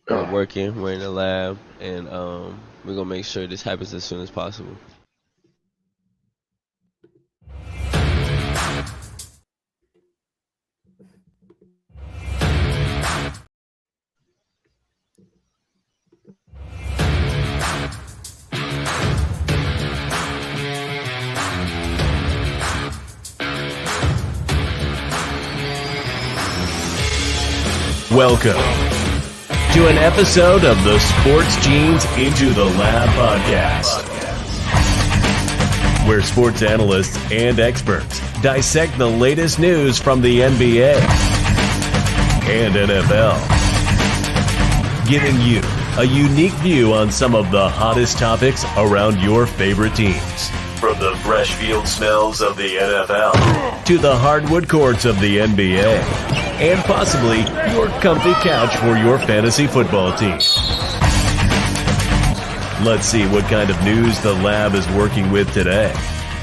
working. We're in the lab, and we're gonna make sure this happens as soon as possible. Welcome to an episode of the Sports Genes Into the Lab podcast, where sports analysts and experts dissect the latest news from the NBA and NFL, giving you a unique view on some of the hottest topics around your favorite teams. From the fresh field smells of the NFL to the hardwood courts of the NBA, and possibly your comfy couch for your fantasy football team. Let's see what kind of news the lab is working with today.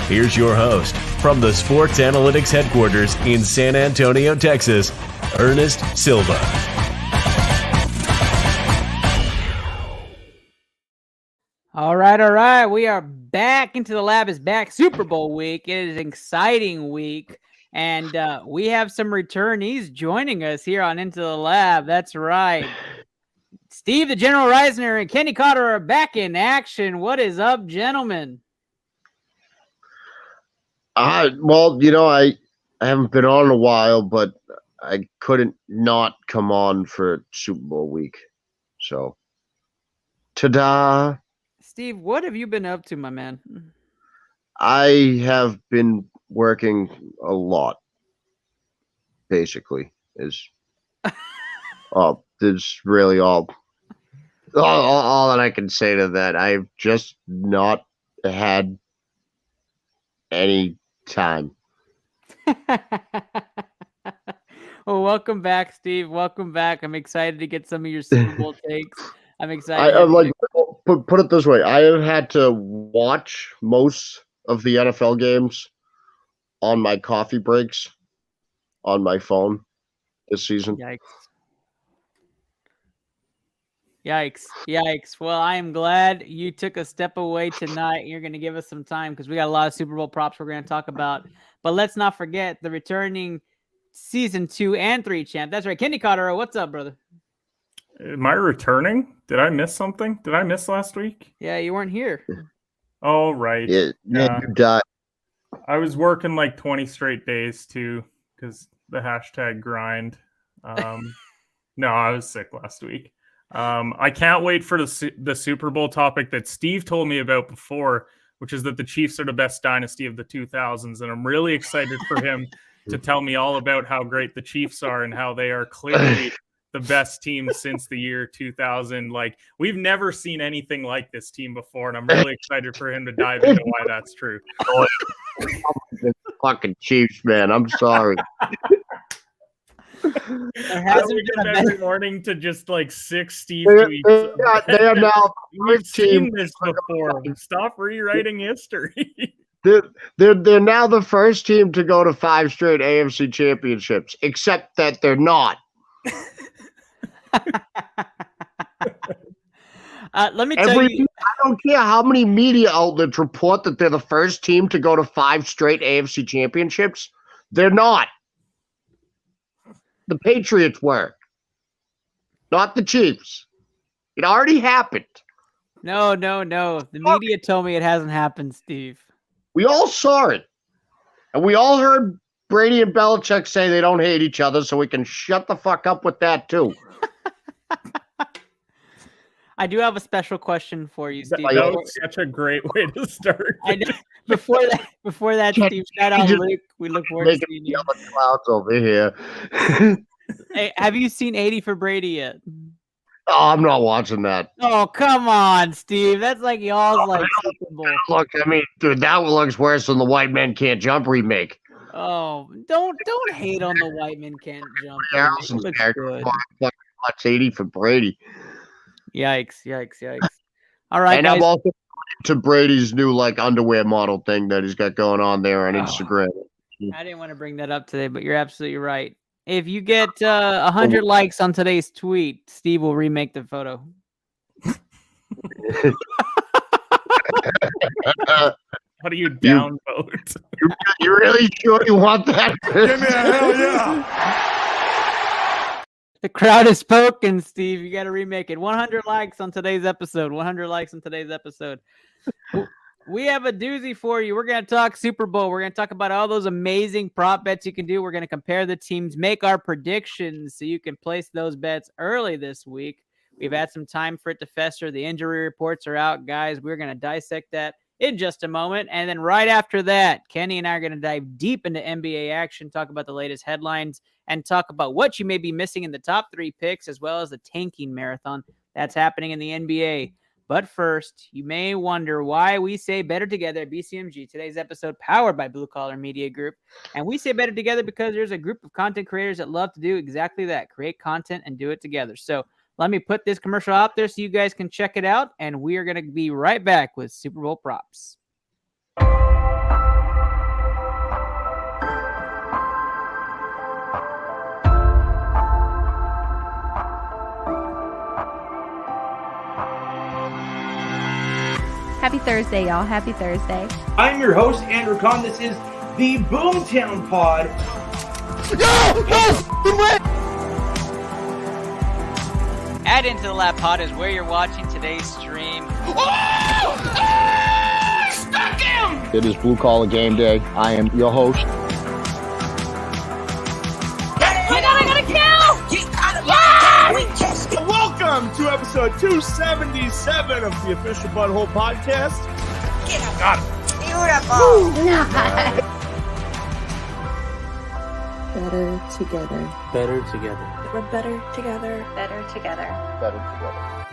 Here's your host from the Sports Analytics headquarters in San Antonio, Texas, Ernest Silva. All right. We are back. Into the Lab is back. Super Bowl week. It is an exciting week. And we have some returnees joining us here on Into the Lab. That's right. Steve, the General Reisner, and Kenny Cotter are back in action. What is up, gentlemen? Well, I haven't been on in a while, but I couldn't not come on for Super Bowl week. So, ta-da! Steve, what have you been up to, my man? I have been working a lot, basically, is really all that I can say to that. I've just not had any time. Well, welcome back, Steve. Welcome back. I'm excited to get some of your Super Bowl takes. I'm excited. I'm like, put it this way. I have had to watch most of the NFL games on my coffee breaks on my phone this season. Yikes. Well, I am glad you took a step away tonight. You're going to give us some time because we got a lot of Super Bowl props we're going to talk about. But let's not forget the returning season 2 and 3 champ. That's right. Kenny Cotter, what's up, brother? Am I returning? Did I miss something? Did I miss last week? Yeah, you weren't here. Oh, right. Yeah, you died. I was working like 20 straight days too because the hashtag grind. No, I was sick last week. I can't wait for the Super Bowl topic that Steve told me about before, which is that the Chiefs are the best dynasty of the 2000s. And I'm really excited for him to tell me all about how great the Chiefs are and how they are clearly the best team since the year 2000. Like, we've never seen anything like this team before, and I'm really excited for him to dive into why that's true. Fucking Chiefs, man. I'm sorry. I wake up every morning to just like 6 Steve tweets. They are now We've seen this before. Stop rewriting history. They're now the first team to go to 5 straight AFC championships, except that they're not. Let me tell you, I don't care how many media outlets report that they're the first team to go to 5 straight AFC championships. They're not. The Patriots were, not the Chiefs. It already happened. No. The media told me it hasn't happened, Steve. We all saw it, and we all heard Brady and Belichick say they don't hate each other, so we can shut the fuck up with that too. I do have a special question for you, Steve. That was such a great way to start. I know. Before that, Steve, shout out Luke. We look forward to seeing you. Clouds over here. Hey, have you seen 80 for Brady yet? Oh, I'm not watching that. Oh, come on, Steve. That's like y'all's like Super Bowl. Look, I mean, dude, that looks worse than the White Men Can't Jump remake. Oh, don't hate on the White Men Can't Jump. Harrison's character. Watch 80 for Brady. Yikes. All right, and guys. I'm also to Brady's new like underwear model thing that he's got going on there on Instagram. I didn't want to bring that up today, but you're absolutely right. If you get 100 likes on today's tweet, Steve will remake the photo. How do you downvote? You really sure you want that? Give me a hell yeah! The crowd is spoken, Steve. You got to remake it. 100 likes on today's episode. 100 likes on today's episode. We have a doozy for you. We're going to talk Super Bowl. We're going to talk about all those amazing prop bets you can do. We're going to compare the teams, make our predictions so you can place those bets early this week. We've had some time for it to fester. The injury reports are out, guys. We're going to dissect that in just a moment. And then right after that, Kenny and I are going to dive deep into NBA action, talk about the latest headlines, and talk about what you may be missing in the top 3 picks, as well as the tanking marathon that's happening in the NBA. But first, you may wonder why we say better together at BCMG. Today's episode powered by Blue Collar Media Group. And we say better together because there's a group of content creators that love to do exactly that, create content and do it together. So let me put this commercial out there so you guys can check it out. And we are going to be right back with Super Bowl props. Happy Thursday, y'all. Happy Thursday. I'm your host, Andrew Kahn. This is the Boomtown Pod. Add Into the Lab Pod is where you're watching today's stream. It is Blue Collar Game Day. I am your host. I got a kill! Welcome to episode 277 of the official Butthole Podcast. Better together. Better together. We're better together. Better together. Better together.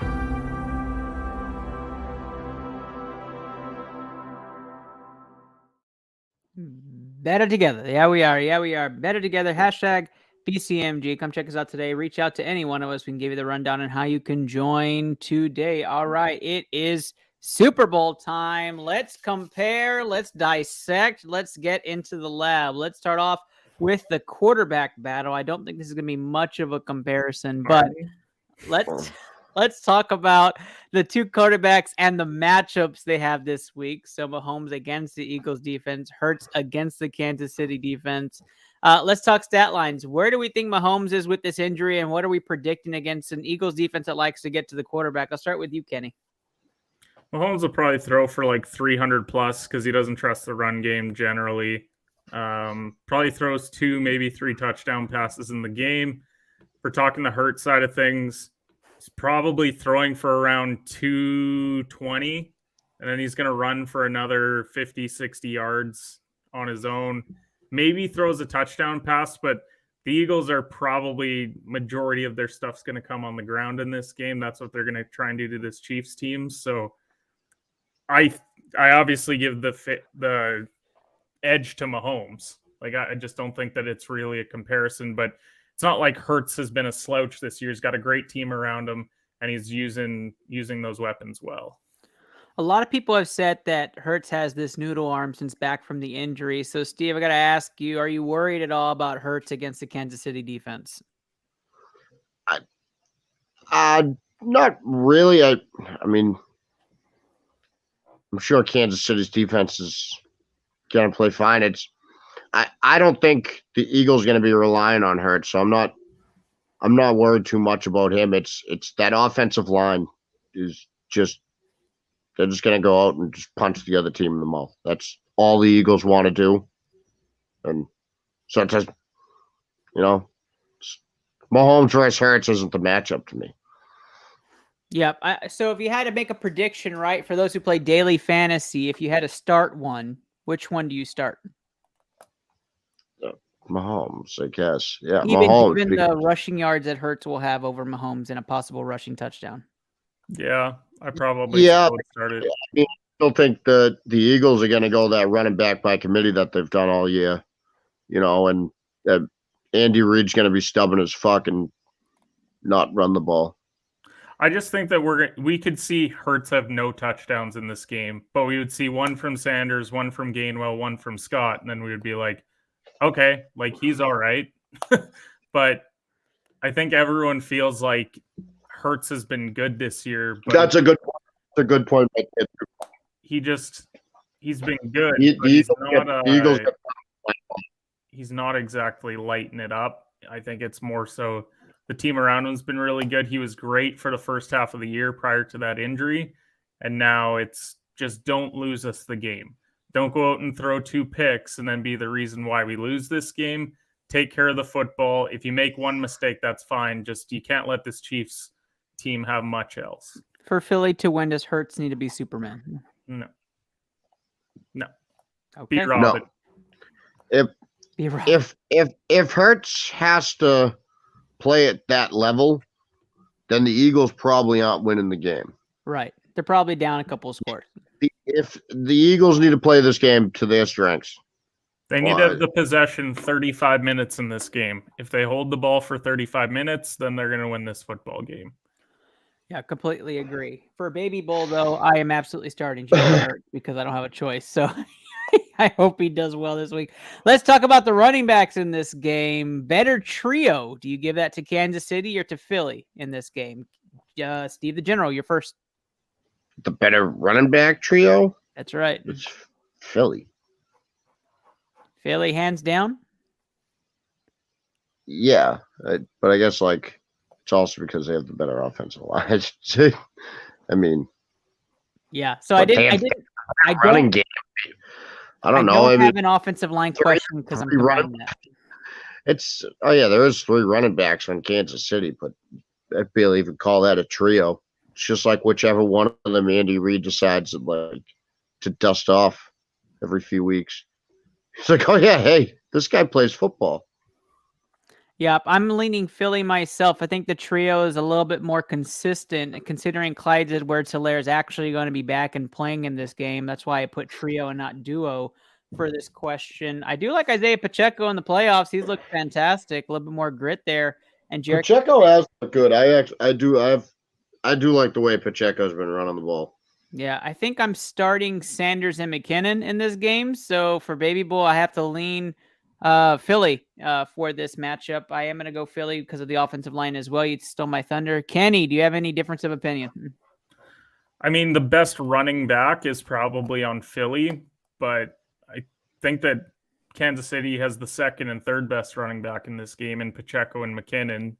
Better together. Yeah, we are. Yeah, we are. Better together. Hashtag BCMG. Come check us out today. Reach out to any one of us. We can give you the rundown on how you can join today. All right. It is Super Bowl time. Let's compare. Let's dissect. Let's get into the lab. Let's start off with the quarterback battle. I don't think this is going to be much of a comparison, but let's talk about the two quarterbacks and the matchups they have this week. So Mahomes against the Eagles defense, Hurts against the Kansas City defense. Let's talk stat lines. Where do we think Mahomes is with this injury, and what are we predicting against an Eagles defense that likes to get to the quarterback? I'll start with you, Kenny. Mahomes will probably throw for like 300 plus because he doesn't trust the run game generally. Probably throws 2, maybe 3 touchdown passes in the game. If we're talking the Hurts side of things, he's probably throwing for around 220, and then he's going to run for another 50, 60 yards on his own. Maybe throws a touchdown pass, but the Eagles are probably majority of their stuff's going to come on the ground in this game. That's what they're going to try and do to this Chiefs team. So I obviously give the edge to Mahomes. Like, I just don't think that it's really a comparison, but it's not like Hurts has been a slouch this year. He's got a great team around him, and he's using those weapons well. A lot of people have said that Hurts has this noodle arm since back from the injury. So, Steve, I got to ask you, are you worried at all about Hurts against the Kansas City defense? Not really. I mean, I'm sure Kansas City's defense is going to play fine. I don't think the Eagles going to be relying on Hurts, so I'm not worried too much about him. It's that offensive line is just, they're just going to go out and just punch the other team in the mouth. That's all the Eagles want to do. And so it just, Mahomes versus Hurts isn't the matchup to me. Yep. So if you had to make a prediction, right, for those who play daily fantasy, if you had to start one, which one do you start? Mahomes, I guess. Yeah, Even Mahomes. the rushing yards that Hurts will have over Mahomes in a possible rushing touchdown. Yeah, I probably started. I still think the Eagles are going to go that running back by committee that they've done all year, and Andy Reid's going to be stubborn as fuck and not run the ball. I just think that we could see Hurts have no touchdowns in this game, but we would see one from Sanders, one from Gainwell, one from Scott, and then we would be like, okay, like he's all right. but I think everyone feels like Hurts has been good this year. But That's a good point. That's a good point. He's been good. The Eagles get he's not exactly lighting it up. I think it's more so the team around him's been really good. He was great for the first half of the year prior to that injury. And now it's just don't lose us the game. Don't go out and throw 2 picks and then be the reason why we lose this game. Take care of the football. If you make one mistake, that's fine. Just you can't let this Chiefs team have much else. For Philly to win, does Hurts need to be Superman? No. Okay. Be Robin. No. Be Robin. If Hurts has to play at that level, then the Eagles probably aren't winning the game. Right. They're probably down a couple of scores. If the Eagles need to play this game to their strengths, they need to have the possession 35 minutes in this game. If they hold the ball for 35 minutes, then they're going to win this football game. Yeah, completely agree. For Baby Bull, though, I am absolutely starting Jalen Hurts because I don't have a choice. So I hope he does well this week. Let's talk about the running backs in this game. Better trio. Do you give that to Kansas City or to Philly in this game? Steve the General, you're first. The better running back trio? That's right. It's Philly. Philly, hands down? Yeah, but I guess it's also because they have the better offensive line. I mean, yeah. So I don't game. I don't know. I have an offensive line question because I'm combining that. There is 3 running backs on Kansas City, but I'd barely even call that a trio. It's just like whichever one of them Andy Reid decides to dust off every few weeks. He's like, oh yeah, hey, this guy plays football. Yep, I'm leaning Philly myself. I think the trio is a little bit more consistent, considering Clyde Edwards-Helaire is actually going to be back and playing in this game. That's why I put trio and not duo for this question. I do like Isaiah Pacheco in the playoffs. He's looked fantastic. A little bit more grit there. And Pacheco has looked good. I do like the way Pacheco's been running the ball. Yeah, I think I'm starting Sanders and McKinnon in this game. So for Baby Bull, I have to lean Philly for this matchup. I am going to go Philly because of the offensive line as well. You stole my thunder. Kenny, do you have any difference of opinion? I mean, the best running back is probably on Philly, but I think that Kansas City has the second and third best running back in this game in Pacheco and McKinnon.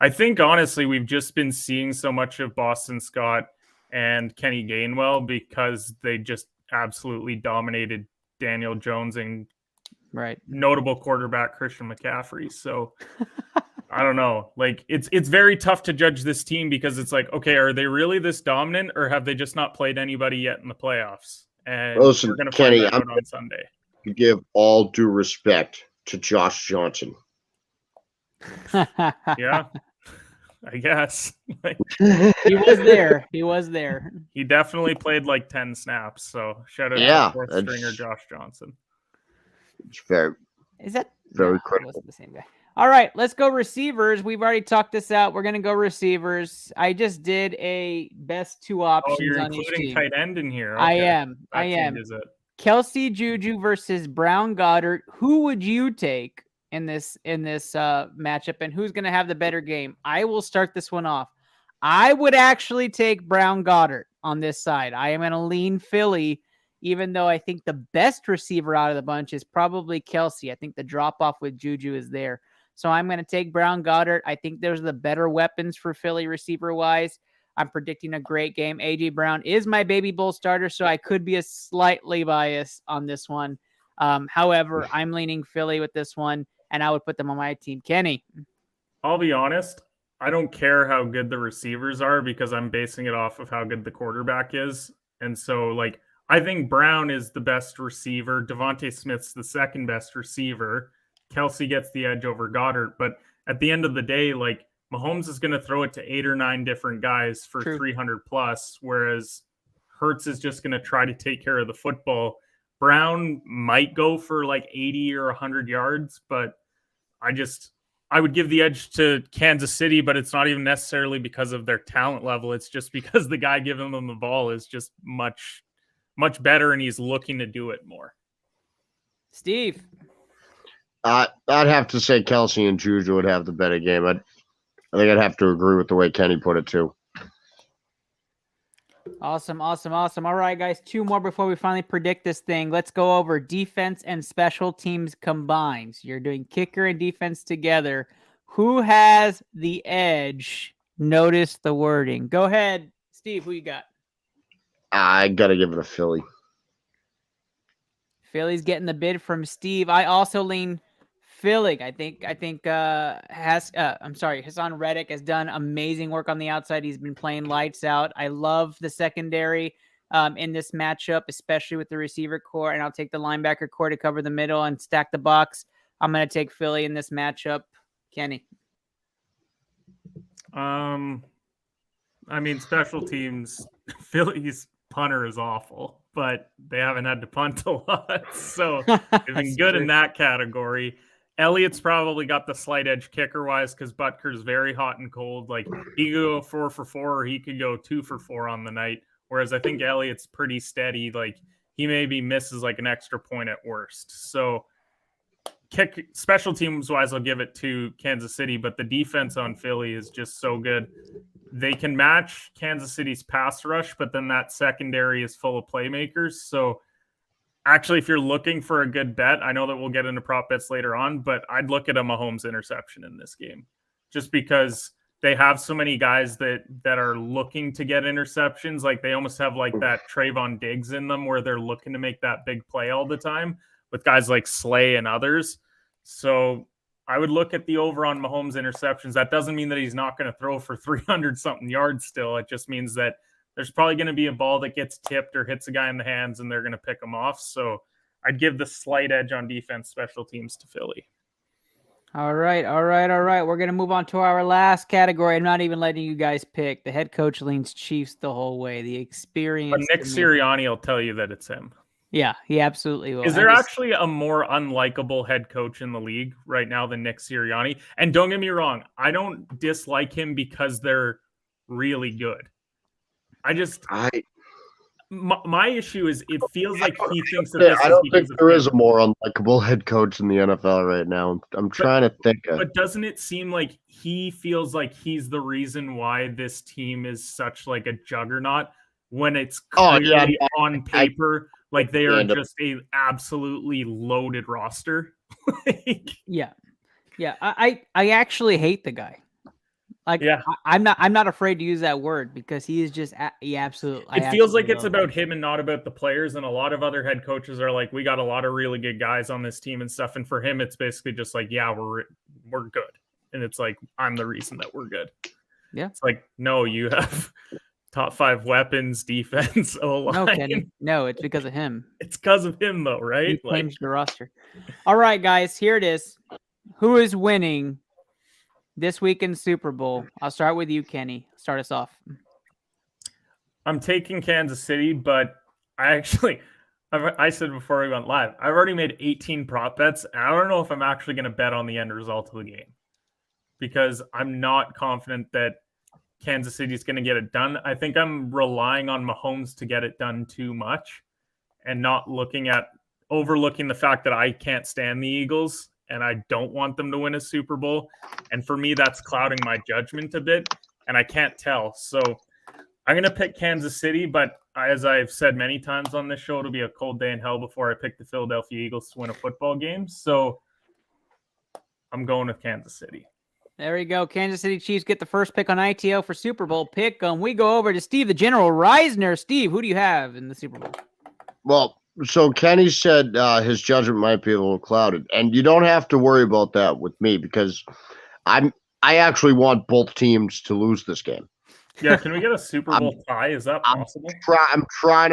I think, honestly, we've just been seeing so much of Boston Scott and Kenny Gainwell because they just absolutely dominated Daniel Jones and notable quarterback Christian McCaffrey. So I don't know. It's very tough to judge this team because it's like, okay, are they really this dominant or have they just not played anybody yet in the playoffs? And listen, we're going to Kenny, find that out on Sunday. To give all due respect to Josh Johnson. Yeah, I guess. He was there. He definitely played 10 snaps. So shout out to fourth stringer Josh Johnson. It's very critical. The same guy. All right, let's go receivers. We've already talked this out. We're going to go receivers. I just did a best 2 options. Oh, you're on including each team. tight end in here. Okay. I am. Is it? Kelsey Juju versus Brown Goddard. Who would you take in this matchup, and who's going to have the better game? I will start this one off. I would actually take Brown Goddard on this side. I am going to lean Philly, even though I think the best receiver out of the bunch is probably Kelsey. I think the drop-off with Juju is there. So I'm going to take Brown Goddard. I think there's the better weapons for Philly receiver-wise. I'm predicting a great game. A.J. Brown is my Baby Bull starter, so I could be a slightly biased on this one. However, I'm leaning Philly with this one, and I would put them on my team. Kenny? I'll be honest. I don't care how good the receivers are because I'm basing it off of how good the quarterback is. And so, I think Brown is the best receiver. Devontae Smith's the second best receiver. Kelsey gets the edge over Goddard. But at the end of the day, Mahomes is going to throw it to 8 or 9 different guys for 300 plus, whereas Hurts is just going to try to take care of the football. Brown might go for 80 or 100 yards, but I would give the edge to Kansas City, but it's not even necessarily because of their talent level. It's just because the guy giving them the ball is just much, much better, and he's looking to do it more. Steve? I'd have to say Kelsey and Juju would have the better game. I think I'd have to agree with the way Kenny put it too. Awesome. All right, guys, 2 more before we finally predict this thing. Let's go over defense and special teams combined. So you're doing kicker and defense together. Who has the edge? Notice the wording. Go ahead, Steve. Who you got? I gotta give it a Philly. Philly's getting the bid from Steve. I also lean Philly. I think Hassan Reddick has done amazing work on the outside. He's been playing lights out. I love the secondary in this matchup, especially with the receiver core, and I'll take the linebacker core to cover the middle and stack the box. I'm going to take Philly in this matchup. Kenny. I mean, special teams, Philly's punter is awful, but they haven't had to punt a lot. So they've been good in that category. Elliott's probably got the slight edge kicker-wise because Butker's very hot and cold. Like, he could go 4 for 4 or he could go 2 for 4 on the night, whereas I think Elliott's pretty steady. Like, he maybe misses like an extra point at worst. So special teams-wise, I'll give it to Kansas City, but the defense on Philly is just so good. They can match Kansas City's pass rush, but then that secondary is full of playmakers. So actually, if you're looking for a good bet, I know that we'll get into prop bets later on, but I'd look at a Mahomes interception in this game just because they have so many guys that are looking to get interceptions. Like, they almost have like that Trayvon Diggs in them where they're looking to make that big play all the time with guys like Slay and others. So I would look at the over on Mahomes interceptions. That doesn't mean that he's not going to throw for 300-something yards still. It just means that there's probably going to be a ball that gets tipped or hits a guy in the hands, and they're going to pick him off. So I'd give the slight edge on defense special teams to Philly. All right. We're going to move on to our last category. I'm not even letting you guys pick. The head coach leans Chiefs the whole way. The experience. But Nick Sirianni will tell you that it's him. Yeah, he absolutely will. Is there actually a more unlikable head coach in the league right now than Nick Sirianni? And don't get me wrong, I don't dislike him because they're really good. My issue is it feels like he thinks that this I don't think there is a more unlikable head coach in the NFL right now. I'm trying to think of. But doesn't it seem like he feels like he's the reason why this team is such like a juggernaut when it's clearly on paper like they are just a absolutely loaded roster? Yeah. I actually hate the guy. Like, yeah. I'm not afraid to use that word because he is just absolutely. It feels like it's about him and not about the players. And a lot of other head coaches are like, we got a lot of really good guys on this team and stuff. And for him, it's basically just like, yeah, we're good. And it's like, I'm the reason that we're good. Yeah. It's like, no, you have top 5 weapons, defense, O-line. No, Kenny. No, it's because of him. It's because of him, though, right? He changed the roster. All right, guys, here it is. Who is winning this weekend's Super Bowl? I'll start with you, Kenny. Start us off. I'm taking Kansas City, but I said before we went live, I've already made 18 prop bets, and I don't know if I'm actually going to bet on the end result of the game because I'm not confident that Kansas City is going to get it done. I think I'm relying on Mahomes to get it done too much and not overlooking the fact that I can't stand the Eagles and I don't want them to win a Super Bowl. And for me, that's clouding my judgment a bit, and I can't tell. So I'm going to pick Kansas City, but as I've said many times on this show, it'll be a cold day in hell before I pick the Philadelphia Eagles to win a football game. So I'm going with Kansas City. There we go. Kansas City Chiefs get the first pick on ITL for Super Bowl pick. We go over to Steve, the General Reisner. Steve, who do you have in the Super Bowl? Well, so Kenny said his judgment might be a little clouded, and you don't have to worry about that with me because I actually want both teams to lose this game. Yeah, can we get a Super Bowl tie? Is that possible? I'm trying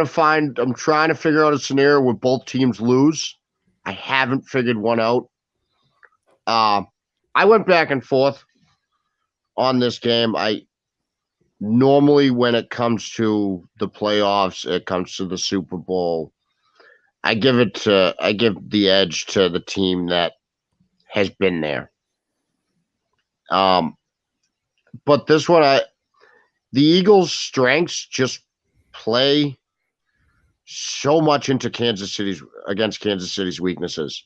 to figure out a scenario where both teams lose. I haven't figured one out. I went back and forth on this game. I normally, when it comes to the playoffs, it comes to the Super Bowl, I give the edge to the team that has been there. But this one, the Eagles' strengths just play so much into against Kansas City's weaknesses.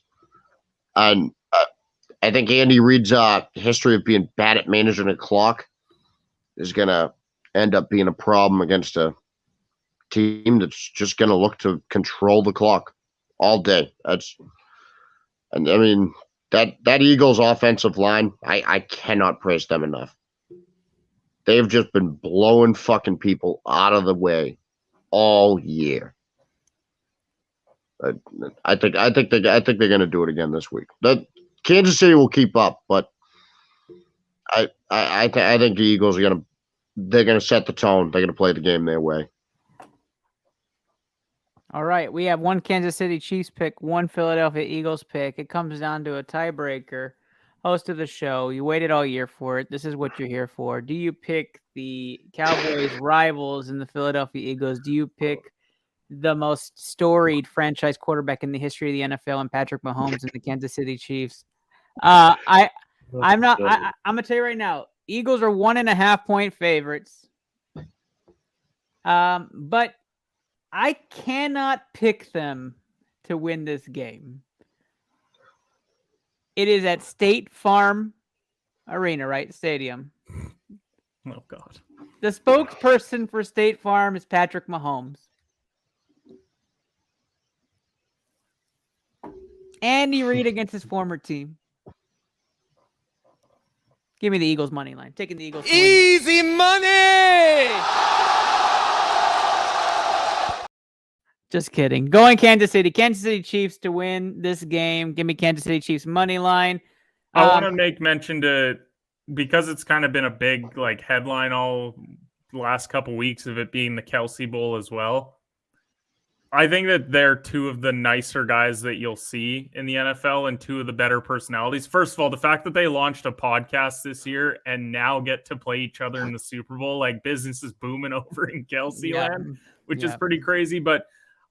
And I think Andy Reid's history of being bad at managing a clock is going to end up being a problem against a team that's just going to look to control the clock all day. And I mean, that Eagles offensive line, I cannot praise them enough. They've just been blowing fucking people out of the way all year. I think they're going to do it again this week. Kansas City will keep up, but I think the Eagles are they're going to set the tone. They're going to play the game their way. All right, we have one Kansas City Chiefs pick, one Philadelphia Eagles pick. It comes down to a tiebreaker. Host of the show, you waited all year for it. This is what you're here for. Do you pick the Cowboys rivals in the Philadelphia Eagles? Do you pick the most storied franchise quarterback in the history of the NFL and Patrick Mahomes and the Kansas City Chiefs? I'm gonna tell you right now, Eagles are 1.5-point favorites. But I cannot pick them to win this game. It is at State Farm Arena, right? Stadium. Oh, God. The spokesperson for State Farm is Patrick Mahomes. Andy Reid against his former team. Give me the Eagles money line. Taking the Eagles. Easy money! Just kidding. Going Kansas City. Kansas City Chiefs to win this game. Give me Kansas City Chiefs money line. I want to make mention to, because it's kind of been a big like headline all the last couple weeks of it being the Kelsey Bowl as well. I think that they're two of the nicer guys that you'll see in the NFL and two of the better personalities. First of all, the fact that they launched a podcast this year and now get to play each other in the Super Bowl, like business is booming over in Kelsey land, which is pretty crazy. But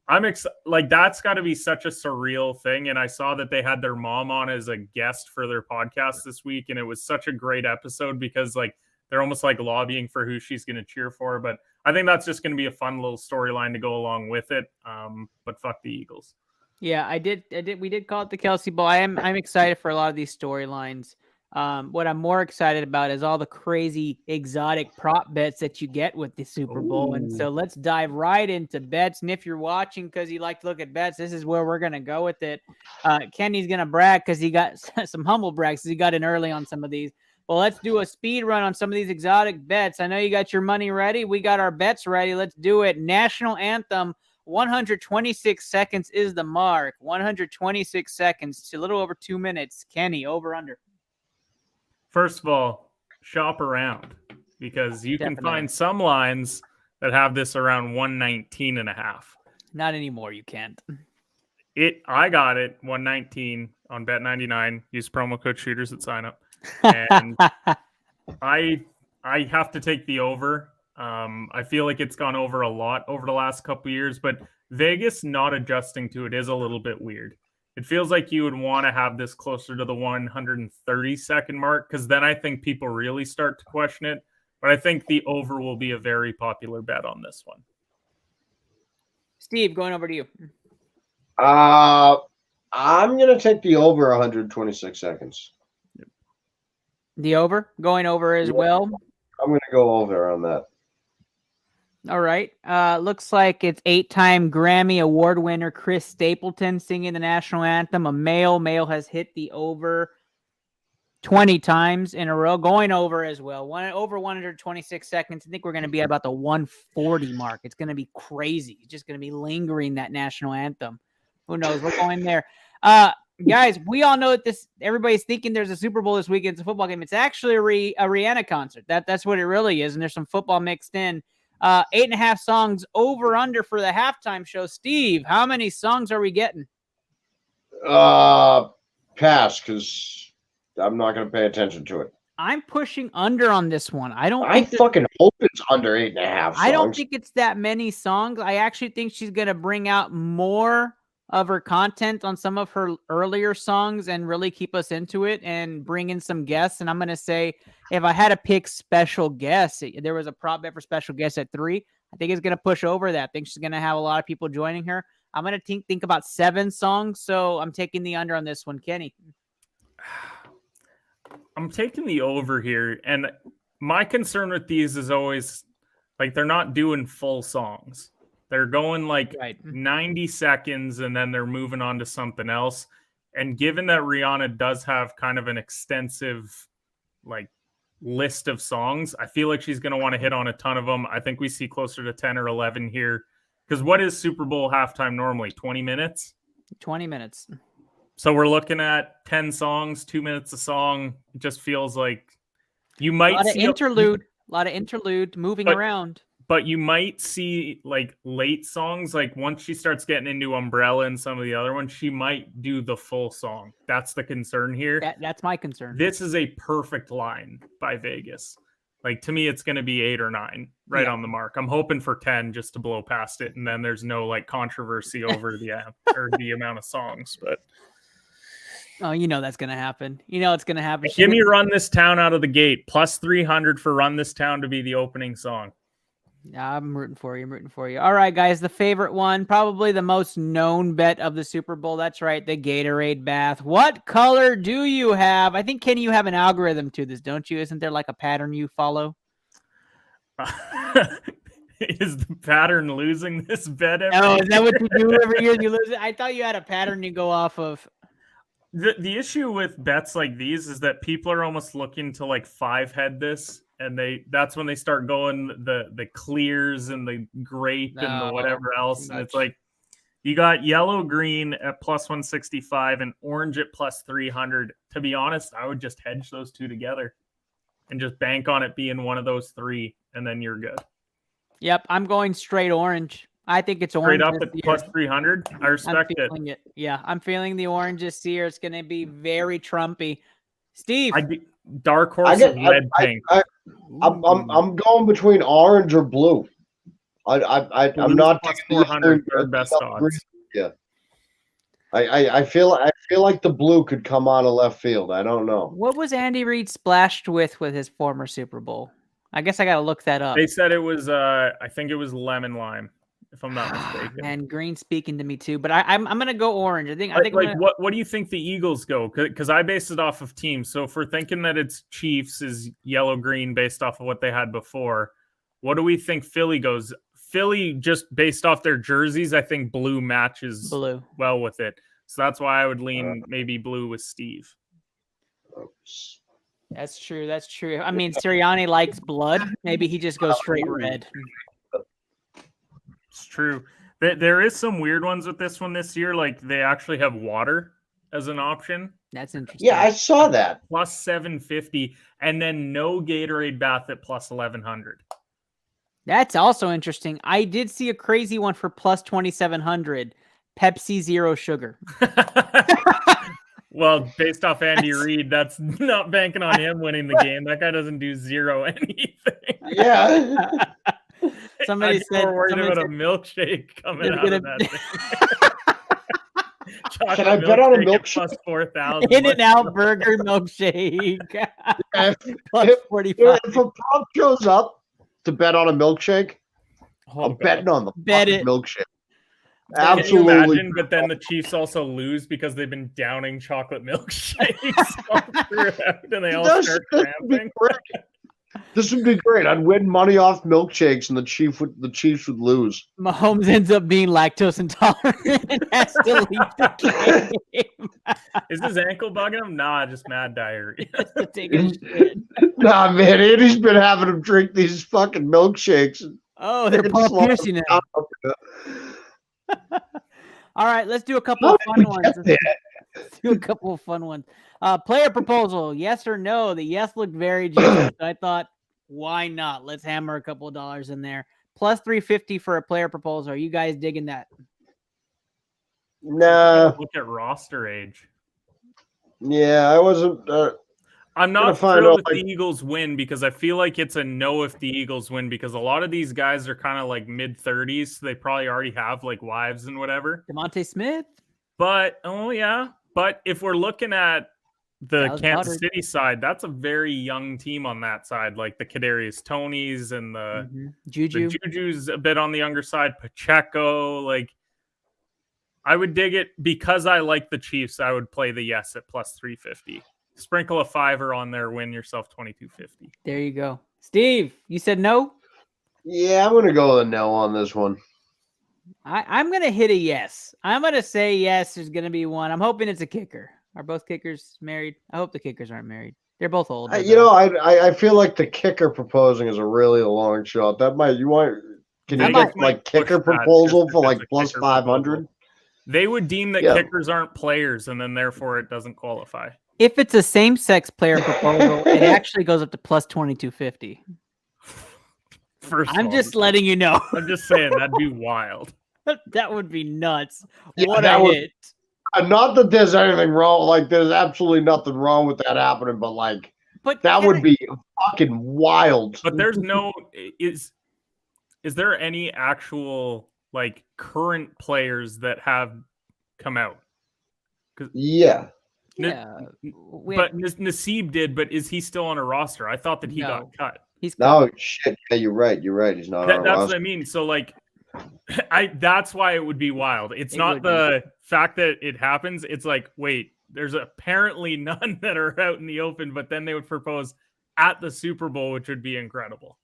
I'm like, that's got to be such a surreal thing. And I saw that they had their mom on as a guest for their podcast this week. And it was such a great episode because like, they're almost like lobbying for who she's going to cheer for. But I think that's just going to be a fun little storyline to go along with it. But fuck the Eagles. Yeah, I did. We did call it the Kelsey Bowl. I'm excited for a lot of these storylines. What I'm more excited about is all the crazy exotic prop bets that you get with the Super Bowl. And so let's dive right into bets. And if you're watching because you like to look at bets, this is where we're going to go with it. Kenny's going to brag because he got some humble brags because he got in early on some of these. Well, let's do a speed run on some of these exotic bets. I know you got your money ready. We got our bets ready. Let's do it. National anthem. 126 seconds is the mark. 126 seconds to a little over 2 minutes. Kenny, over under. First of all, shop around because you can find some lines that have this around 119.5. Not anymore. You can't. I got it 119 on Bet99. Use promo code shooters at sign up. And I have to take the over. I feel like it's gone over a lot over the last couple of years, but Vegas not adjusting to it is a little bit weird. It feels like you would want to have this closer to the 130-second mark because then I think people really start to question it. But I think the over will be a very popular bet on this one. Steve, going over to you. I'm going to take the over 126 seconds. The over? Going over as well? I'm going to go over on that. All right. Looks like it's 8-time Grammy Award winner Chris Stapleton singing the national anthem. A male. Male has hit the over 20 times in a row. Going over as well. Over 126 seconds. I think we're going to be at about the 140 mark. It's going to be crazy. It's just going to be lingering, that national anthem. Who knows? We're going there. Guys, we all know that everybody's thinking there's a Super Bowl this weekend. It's a football game. It's actually a Rihanna concert. That's what it really is. And there's some football mixed in. 8.5 songs over under for the halftime show. Steve, how many songs are we getting? Pass, because I'm not going to pay attention to it. I'm pushing under on this one. I fucking hope it's under 8.5 songs. I don't think it's that many songs. I actually think she's going to bring out more of her content on some of her earlier songs and really keep us into it and bring in some guests. And I'm going to say, if I had to pick special guests, there was a prop bet for special guests at 3. I think it's going to push over that. I think she's going to have a lot of people joining her. I'm going to think about 7 songs. So I'm taking the under on this one. Kenny. I'm taking the over here, and my concern with these is always like they're not doing full songs. They're going like 90 seconds and then they're moving on to something else. And given that Rihanna does have kind of an extensive like list of songs, I feel like she's going to want to hit on a ton of them. I think we see closer to 10 or 11 here. Because what is Super Bowl halftime normally? 20 minutes? 20 minutes. So we're looking at 10 songs, 2 minutes a song. It just feels like you might a lot see a lot of interlude moving around. But you might see like late songs, like once she starts getting into Umbrella and some of the other ones, she might do the full song. That's the concern here. That's my concern. This is a perfect line by Vegas. Like to me, it's going to be 8 or 9 right on the mark. I'm hoping for 10 just to blow past it, and then there's no like controversy over the amount of songs. But oh, you know that's going to happen. You know it's going to happen. Give me Run This Town out of the gate. Plus 300 for Run This Town to be the opening song. Yeah, I'm rooting for you. I'm rooting for you. All right, guys. The favorite one, probably the most known bet of the Super Bowl. That's right, the Gatorade bath. What color do you have? I think, Kenny, you have an algorithm to this, don't you? Isn't there like a pattern you follow? Is the pattern losing this bet every year? Is that what you do every year? You lose it? I thought you had a pattern you go off of. The issue with bets like these is that people are almost looking to like 5-head this. And that's when they start going the clears and the grape and the whatever else. And it's like you got yellow green at plus 165 and orange at plus 300. To be honest, I would just hedge those two together and just bank on it being one of those three, and then you're good. Yep, I'm going straight orange. I think it's orange. Straight up at plus 300. I respect it. Yeah, I'm feeling the orange this year. It's going to be very Trumpy. Steve. Dark horse red pink. I'm going between orange or blue. I'm not plus 400 best odds. Yeah. I feel like the blue could come out of left field. I don't know. What was Andy Reid splashed with his former Super Bowl? I guess I got to look that up. They said it was I think it was lemon lime, if I'm not mistaken. And green speaking to me too, but I'm gonna go orange. I think what do you think the Eagles go? Because I based it off of teams. So if we're thinking that it's Chiefs is yellow green based off of what they had before, what do we think Philly goes? Philly, just based off their jerseys, I think blue matches well with it. So that's why I would lean maybe blue with Steve. That's true. That's true. I mean, Sirianni likes blood. Maybe he just goes straight red. It's true. There is some weird ones with this one this year. Like they actually have water as an option. That's interesting. Yeah, I saw that. Plus 750, and then no Gatorade bath at plus 1100. That's also interesting. I did see a crazy one for plus 2700. Pepsi Zero Sugar. Well, based off Andy Reid, that's not banking on him winning the game. That guy doesn't do zero anything. Yeah. Somebody said about a milkshake coming out of that thing. Can I bet on a milkshake? Plus 4,000. In-N-Out burger milkshake. Plus 45. If a prop shows up to bet on a milkshake, I'm betting on the milkshake. Absolutely. Can you imagine? But then the Chiefs also lose because they've been downing chocolate milkshakes all throughout, and they all start cramping. This would be great. I'd win money off milkshakes, and the Chiefs would lose. Mahomes ends up being lactose intolerant and has to leave the game. Is his ankle bugging him? Nah, just mad diarrhea. Nah, man, Andy's been having him drink these fucking milkshakes. Oh, they're Paul Piercing now. All right, let's do a couple of fun ones. Let's do a couple of fun ones. Player proposal, yes or no? The yes looked very generous. I thought, why not? Let's hammer a couple of dollars in there. Plus 350 for a player proposal. Are you guys digging that? Nah. Look at roster age. Yeah, I wasn't. I'm not thrilled if the Eagles win because I feel like it's a no if the Eagles win because a lot of these guys are kind of like mid-30s. So they probably already have like wives and whatever. DeMonte Smith. But, But if we're looking at the Kansas City side, that's a very young team on that side. Like the Kadarius Tonys and the Juju's a bit on the younger side. Pacheco, like I would dig it because I like the Chiefs. I would play the yes at plus 350. Sprinkle a $5 on there, win yourself $22.50. There you go. Steve, you said no? Yeah, I'm going to go with a no on this one. I'm going to hit a yes. I'm going to say yes, there's going to be one. I'm hoping it's a kicker. Are both kickers married? I hope the kickers aren't married. They're both old. I feel like the kicker proposing is a really long shot. Can you get like kicker proposal for like plus 500? They would deem that kickers aren't players, and then therefore it doesn't qualify. If it's a same-sex player proposal, it actually goes up to plus 2250. I'm just letting you know. I'm just saying that'd be wild. That would be nuts. Yeah, what a hit. Not that there's anything wrong. Like, there's absolutely nothing wrong with that happening, but that would be fucking wild. But there's no is there any actual like current players that have come out? Yeah. But Nassib did, but is he still on a roster? I thought that he got cut. Shit. Yeah, you're right. He's not on a roster. That's what I mean. So like that's why it would be wild. It's not the fact that it happens. It's like, wait, there's apparently none that are out in the open, but then they would propose at the Super Bowl, which would be incredible.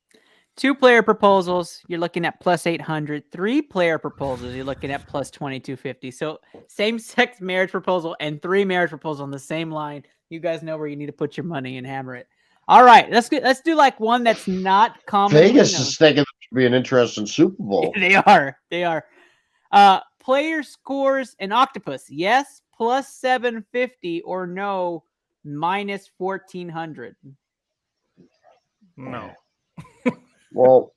2-player proposals, you're looking at plus 800. 3-player proposals, you're looking at plus 2250. So same-sex marriage proposal and 3 marriage proposals on the same line. You guys know where you need to put your money and hammer it. All right, let's do like one that's not common. Vegas is thinking it should be an interesting Super Bowl. They are. Player scores an octopus. Yes, plus 750 or no, minus 1400. No. Well,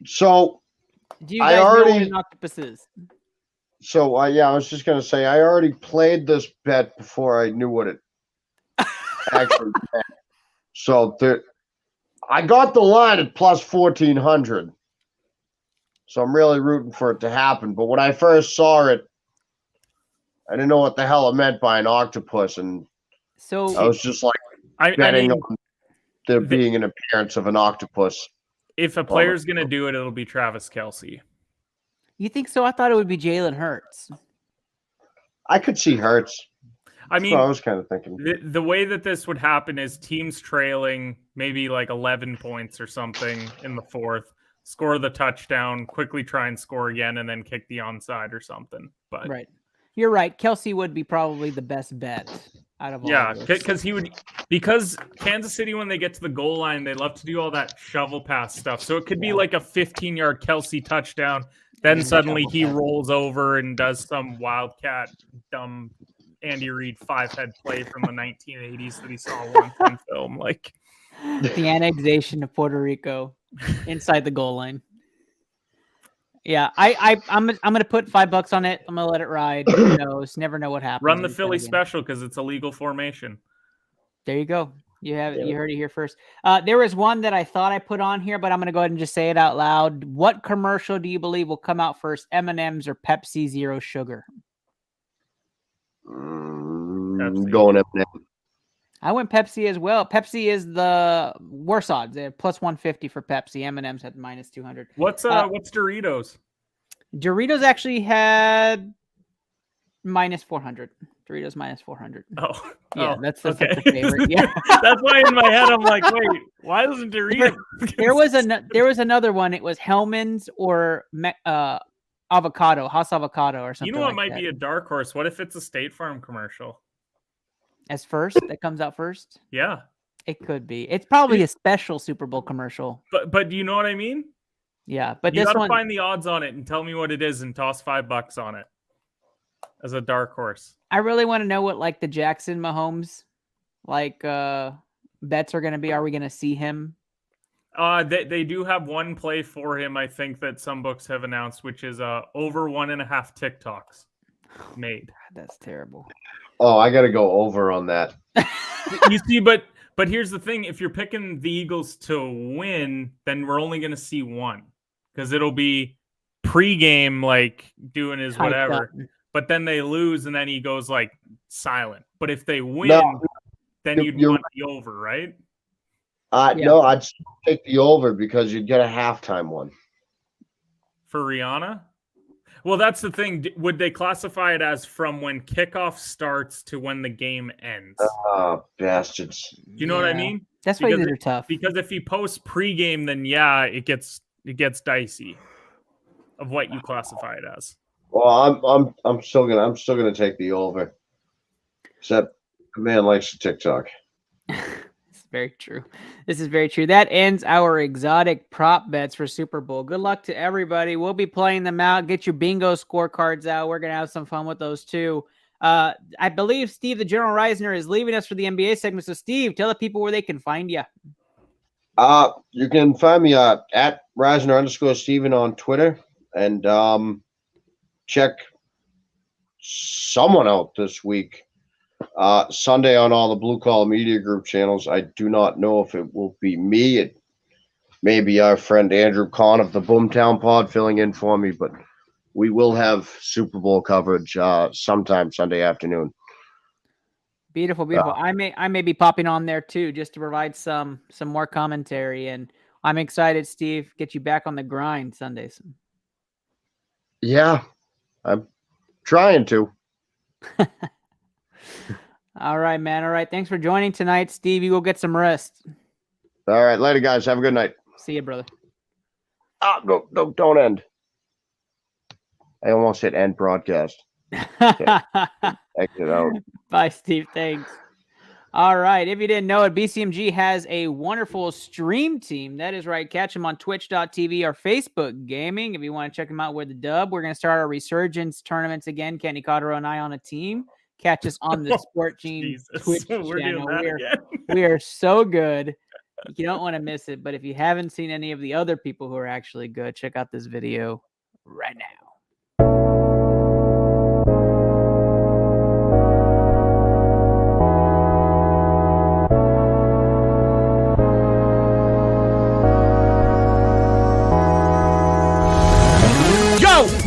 so do you guys know what an octopus is? So I was just gonna say I already played this bet before I knew what it actually meant. So I got the line at plus 1400. So I'm really rooting for it to happen. But when I first saw it, I didn't know what the hell it meant by an octopus, and so I was just like betting on there being an appearance of an octopus. If a player's going to do it, it'll be Travis Kelce. You think so? I thought it would be Jalen Hurts. I could see Hurts. I mean, I was kind of thinking. The way that this would happen is teams trailing maybe like 11 points or something in the fourth, score the touchdown, quickly try and score again, and then kick the onside or something. But right. You're right. Kelce would be probably the best bet out of all of this. Because Kansas City, when they get to the goal line, they love to do all that shovel pass stuff. So it could be like a 15-yard Kelce touchdown. Then suddenly he rolls over and does some wildcat, dumb Andy Reid 5-head play from the 1980s that he saw once on film. Like the annexation of Puerto Rico inside the goal line. Yeah, I'm gonna put $5 on it. I'm gonna let it ride. Who knows? Never know what happens. Run the Philly special because it's a legal formation. There you go. You have it. You heard it here first. There was one that I thought I put on here, but I'm gonna go ahead and just say it out loud. What commercial do you believe will come out first, M&M's or Pepsi Zero Sugar? Going M&M. I went Pepsi as well. Pepsi is the worse odds. They have plus 150 for Pepsi. M&M's had minus 200. What's Doritos? Doritos actually had minus 400. Doritos minus 400. Yeah, that's the favorite. Yeah, that's why in my head I'm like, wait, why doesn't Doritos? there was another one. It was Hellman's or avocado, Haas avocado or something. You know what like might that. be a dark horse? What if it's a State Farm commercial? As first, that comes out first. Yeah, it could be. It's probably a special Super Bowl commercial. But do you know what I mean? Yeah, but you this gotta find the odds on it and tell me what it is and toss $5 on it as a dark horse. I really want to know what like the Jackson Mahomes bets are going to be. Are we going to see him? They do have one play for him, I think, that some books have announced, which is over 1.5 TikToks made. That's terrible. Oh, I got to go over on that. You see, but here's the thing. If you're picking the Eagles to win, then we're only going to see one because it'll be pregame, like doing his whatever. But then they lose, and then he goes like silent. But if they win, then you'd want the over, right? No, I'd take the over because you'd get a halftime one for Rihanna. Well, that's the thing. Would they classify it as from when kickoff starts to when the game ends? Oh, bastards. Do you know what I mean? That's why these are tough. Because if he posts pregame, then yeah, it gets dicey of what you classify it as. Well, I'm still gonna take the over. Except the man likes the TikTok. It's very true. This is very true. That ends our exotic prop bets for Super Bowl. Good luck to everybody. We'll be playing them out. Get your bingo scorecards out. We're gonna have some fun with those too. I believe Steve, the General Reisner, is leaving us for the NBA segment. So, Steve, tell the people where they can find you. You can find me at Reisner_Steven on Twitter, and check someone out this week. Sunday on all the Blue Collar Media Group channels. I do not know if it will be me. It may be our friend Andrew Kahn of the Boomtown Pod filling in for me, but we will have Super Bowl coverage sometime Sunday afternoon. Beautiful, beautiful. I may be popping on there too, just to provide some more commentary. And I'm excited, Steve, get you back on the grind Sundays. Yeah, I'm trying to. All right, man. All right. Thanks for joining tonight, Steve. You go get some rest. All right, later, guys. Have a good night. See you, brother. No, don't end. I almost hit end broadcast. Exit out. Bye, Steve. Thanks. All right. If you didn't know it, BCMG has a wonderful stream team. That is right. Catch them on twitch.tv or Facebook Gaming. If you want to check them out with the dub, we're going to start our resurgence tournaments again. Kenny Cotterill and I on a team. Catch us on the Sport Team Twitch channel. We are so good. You don't want to miss it. But if you haven't seen any of the other people who are actually good, check out this video right now.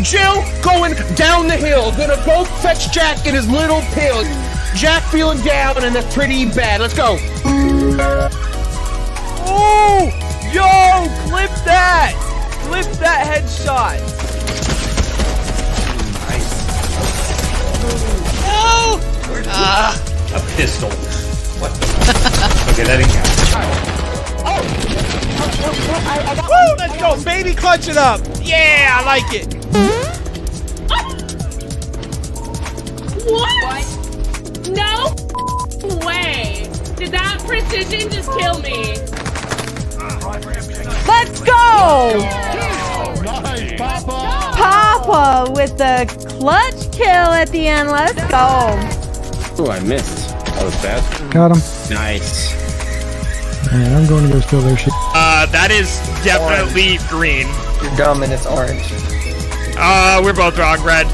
Jill going down the hill. Gonna go fetch Jack in his little pill. Jack feeling down and that's pretty bad. Let's go. Oh! Yo! Clip that! Clip that headshot! Nice. No! A pistol. What? Okay, that didn't count. Woo! Let's go, baby! Clutch it up! Yeah, I like it! What? No way! Did that precision just kill me? Let's go! Nice, Papa! Papa with the clutch kill at the end. Let's go. Oh, I missed. That was bad. Got him. Nice. Man, I'm going to go steal their shit. That is definitely green. You're dumb and it's orange. We're both wrong, red.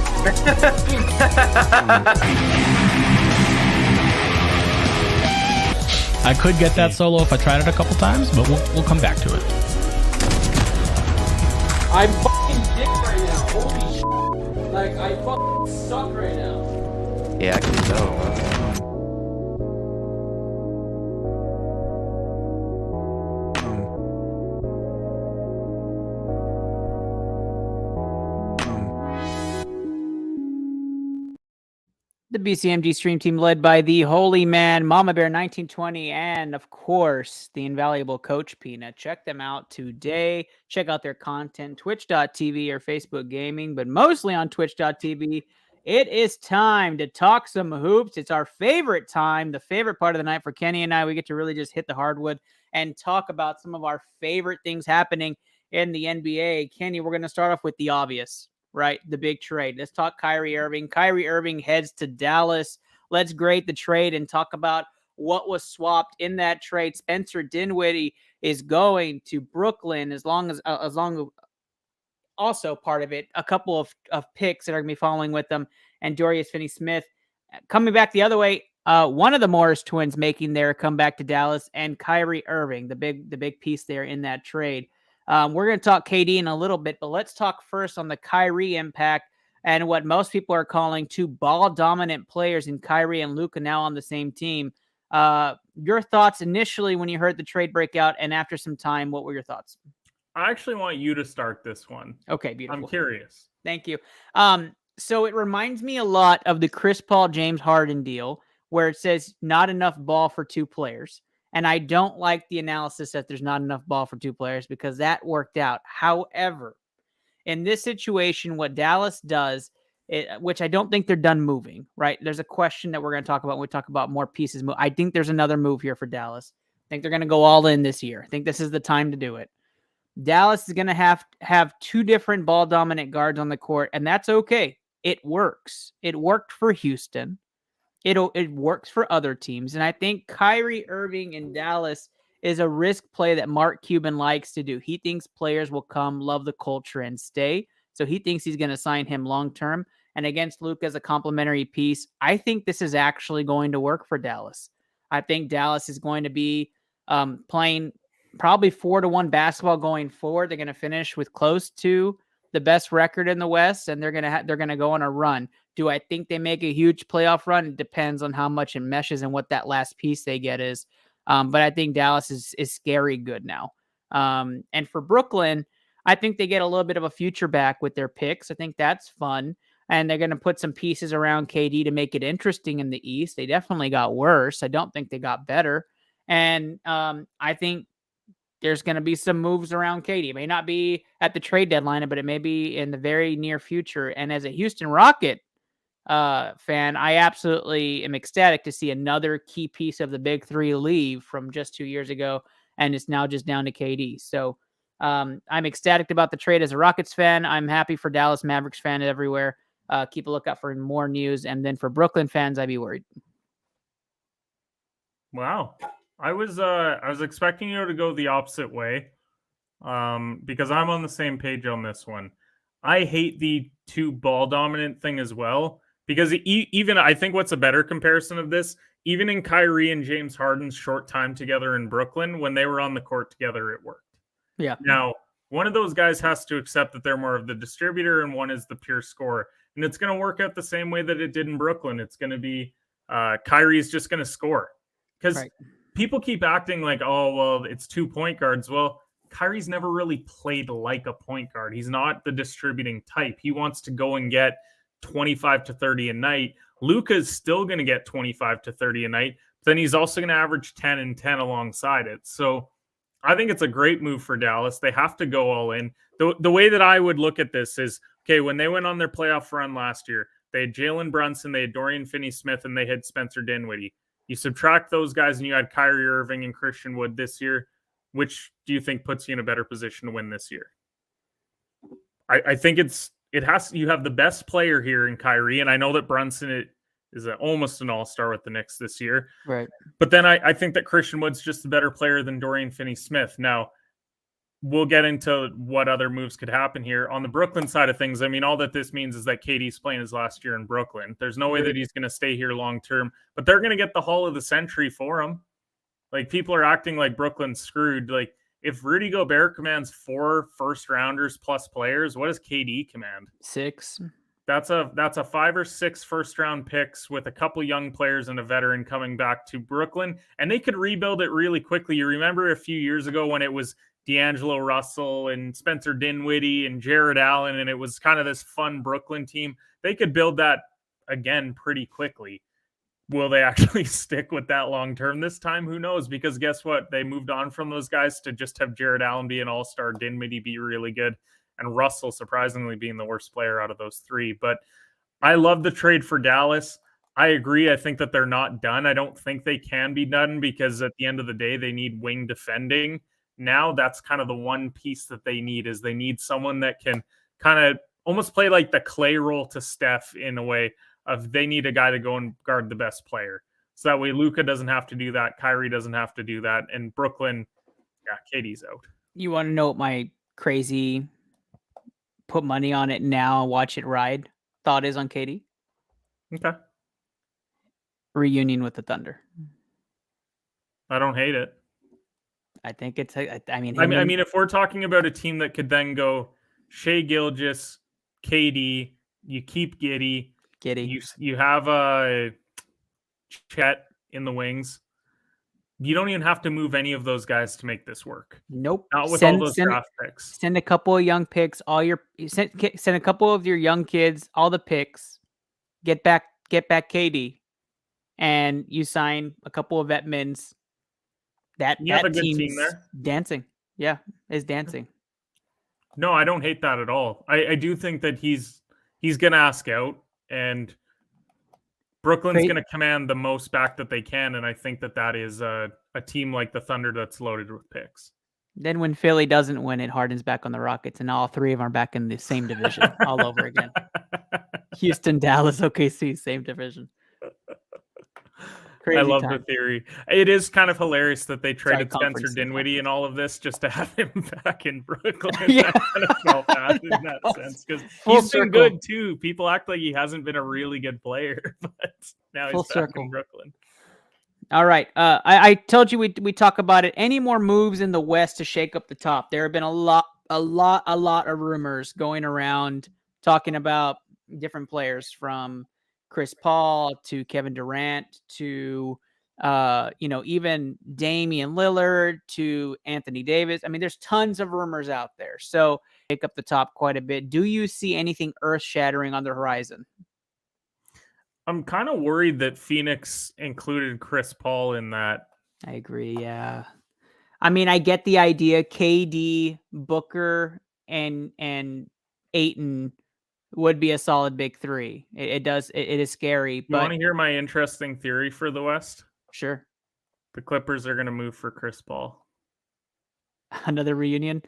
I could get that solo if I tried it a couple times, but we'll come back to it. I'm fucking dick right now. Holy shit. Like, I fucking suck right now. Yeah, I can tell. The BCMG stream team led by the holy man, Mama Bear 1920, and of course, the invaluable Coach Peanut. Check them out today. Check out their content, twitch.tv or Facebook Gaming, but mostly on twitch.tv. It is time to talk some hoops. It's our favorite time, the favorite part of the night for Kenny and I. We get to really just hit the hardwood and talk about some of our favorite things happening in the NBA. Kenny, we're going to start off with the obvious. Right, the big trade. Let's talk Kyrie Irving. Kyrie Irving heads to Dallas. Let's grade the trade and talk about what was swapped in that trade. Spencer Dinwiddie is going to Brooklyn as long as also part of it, a couple of picks that are going to be following with them, and Dorius Finney-Smith coming back the other way. One of the Morris twins making their comeback to Dallas, and Kyrie Irving, the big piece there in that trade. We're going to talk KD in a little bit, but let's talk first on the Kyrie impact and what most people are calling two ball-dominant players in Kyrie and Luka now on the same team. Your thoughts initially when you heard the trade break out, and after some time, what were your thoughts? I actually want you to start this one. Okay, beautiful. I'm curious. Thank you. So it reminds me a lot of the Chris Paul James Harden deal, where it says not enough ball for two players. And I don't like the analysis that there's not enough ball for two players because that worked out. However, in this situation, what Dallas does, which I don't think they're done moving, right? There's a question that we're going to talk about when we talk about more pieces. I think there's another move here for Dallas. I think they're going to go all in this year. I think this is the time to do it. Dallas is going to have two different ball dominant guards on the court, and that's okay. It works. It worked for Houston. It works for other teams. And I think Kyrie Irving in Dallas is a risk play that Mark Cuban likes to do. He thinks players will come, love the culture, and stay. So he thinks he's going to sign him long term. And against Luka as a complimentary piece, I think this is actually going to work for Dallas. I think Dallas is going to be playing probably 4-1 basketball going forward. They're going to finish with close to the best record in the West, and they're going to go on a run. Do I think they make a huge playoff run? It depends on how much it meshes and what that last piece they get is. But I think Dallas is scary good now. And for Brooklyn, I think they get a little bit of a future back with their picks. I think that's fun. And they're going to put some pieces around KD to make it interesting in the East. They definitely got worse. I don't think they got better. And I think there's going to be some moves around KD. It may not be at the trade deadline, but it may be in the very near future. And as a Houston Rocket fan, I absolutely am ecstatic to see another key piece of the big three leave from just 2 years ago. And it's now just down to KD. So I'm ecstatic about the trade as a Rockets fan. I'm happy for Dallas Mavericks fan everywhere. Keep a lookout for more news. And then for Brooklyn fans, I'd be worried. Wow. I was expecting you to go the opposite way because I'm on the same page on this one. I hate the two ball dominant thing as well because even I think what's a better comparison of this, even in Kyrie and James Harden's short time together in Brooklyn, when they were on the court together, it worked. Yeah. Now, one of those guys has to accept that they're more of the distributor and one is the pure scorer. And it's going to work out the same way that it did in Brooklyn. It's going to be Kyrie's just going to score because people keep acting like, oh, well, it's 2 point guards. Well, Kyrie's never really played like a point guard. He's not the distributing type. He wants to go and get 25 to 30 a night. Luka's still going to get 25 to 30 a night. But then he's also going to average 10 and 10 alongside it. So I think it's a great move for Dallas. They have to go all in. The way that I would look at this is, okay, when they went on their playoff run last year, they had Jalen Brunson, they had Dorian Finney-Smith, and they had Spencer Dinwiddie. You subtract those guys and you had Kyrie Irving and Christian Wood this year. Which do you think puts you in a better position to win this year? I think you have the best player here in Kyrie, and I know that Brunson is almost an all-star with the Knicks this year. Right. But then I think that Christian Wood's just a better player than Dorian Finney-Smith. Now, we'll get into what other moves could happen here. On the Brooklyn side of things, I mean, all that this means is that KD's playing his last year in Brooklyn. There's no way that he's going to stay here long-term, but they're going to get the Hall of the Century for him. Like, people are acting like Brooklyn's screwed. Like, if Rudy Gobert commands 4 first-rounders plus players, what does KD command? 6. That's a 5 or 6 first-round picks with a couple young players and a veteran coming back to Brooklyn, and they could rebuild it really quickly. You remember a few years ago when it was D'Angelo Russell and Spencer Dinwiddie and Jared Allen, and it was kind of this fun Brooklyn team. They could build that again pretty quickly. Will they actually stick with that long term this time? Who knows? Because guess what? They moved on from those guys to just have Jared Allen be an all-star, Dinwiddie be really good, and Russell surprisingly being the worst player out of those 3. But I love the trade for Dallas. I agree. I think that they're not done. I don't think they can be done because at the end of the day, they need wing defending. Now that's kind of the one piece that they need is they need someone that can kind of almost play like the Clay role to Steph in a way of they need a guy to go and guard the best player. So that way Luka doesn't have to do that. Kyrie doesn't have to do that. And Brooklyn, yeah, KD's out. You want to know what my crazy put money on it now, watch it ride thought is on KD? Okay. Reunion with the Thunder. I don't hate it. I think it's, I mean, if we're talking about a team that could then go Shai Gilgeous, KD, you keep Giddey. You have Chet in the wings. You don't even have to move any of those guys to make this work. Nope. Not with all those draft picks. Send a couple of young picks. Send a couple of your young kids. All the picks. Get back KD, and you sign a couple of vetmans. That team's there. dancing. Yeah, is dancing. No, I don't hate that at all. I do think that he's going to ask out, and Brooklyn's going to command the most back that they can, and I think that is a team like the Thunder that's loaded with picks. Then when Philly doesn't win, it Harden's back on the Rockets, and all three of them are back in the same division all over again. Houston, Dallas, OKC, same division. Crazy I love time. the theory. It is kind of hilarious that they traded Spencer Dinwiddie and all of this just to have him back in Brooklyn. Yeah. I kind of felt bad in that sense because he's been good too. People act like he hasn't been a really good player, but now he's back in Brooklyn. All right. I told you we talk about it. Any more moves in the West to shake up the top? There have been a lot of rumors going around talking about different players, from Chris Paul to Kevin Durant to even Damian Lillard to Anthony Davis. I mean, there's tons of rumors out there. So shake up the top quite a bit. Do you see anything earth-shattering on the horizon? I'm kind of worried that Phoenix included Chris Paul in that. I agree. Yeah. I mean, I get the idea. KD, Booker, and Ayton would be a solid big three. It is scary. You want to hear my interesting theory for the West? Sure. The Clippers are going to move for Chris Paul. Another reunion.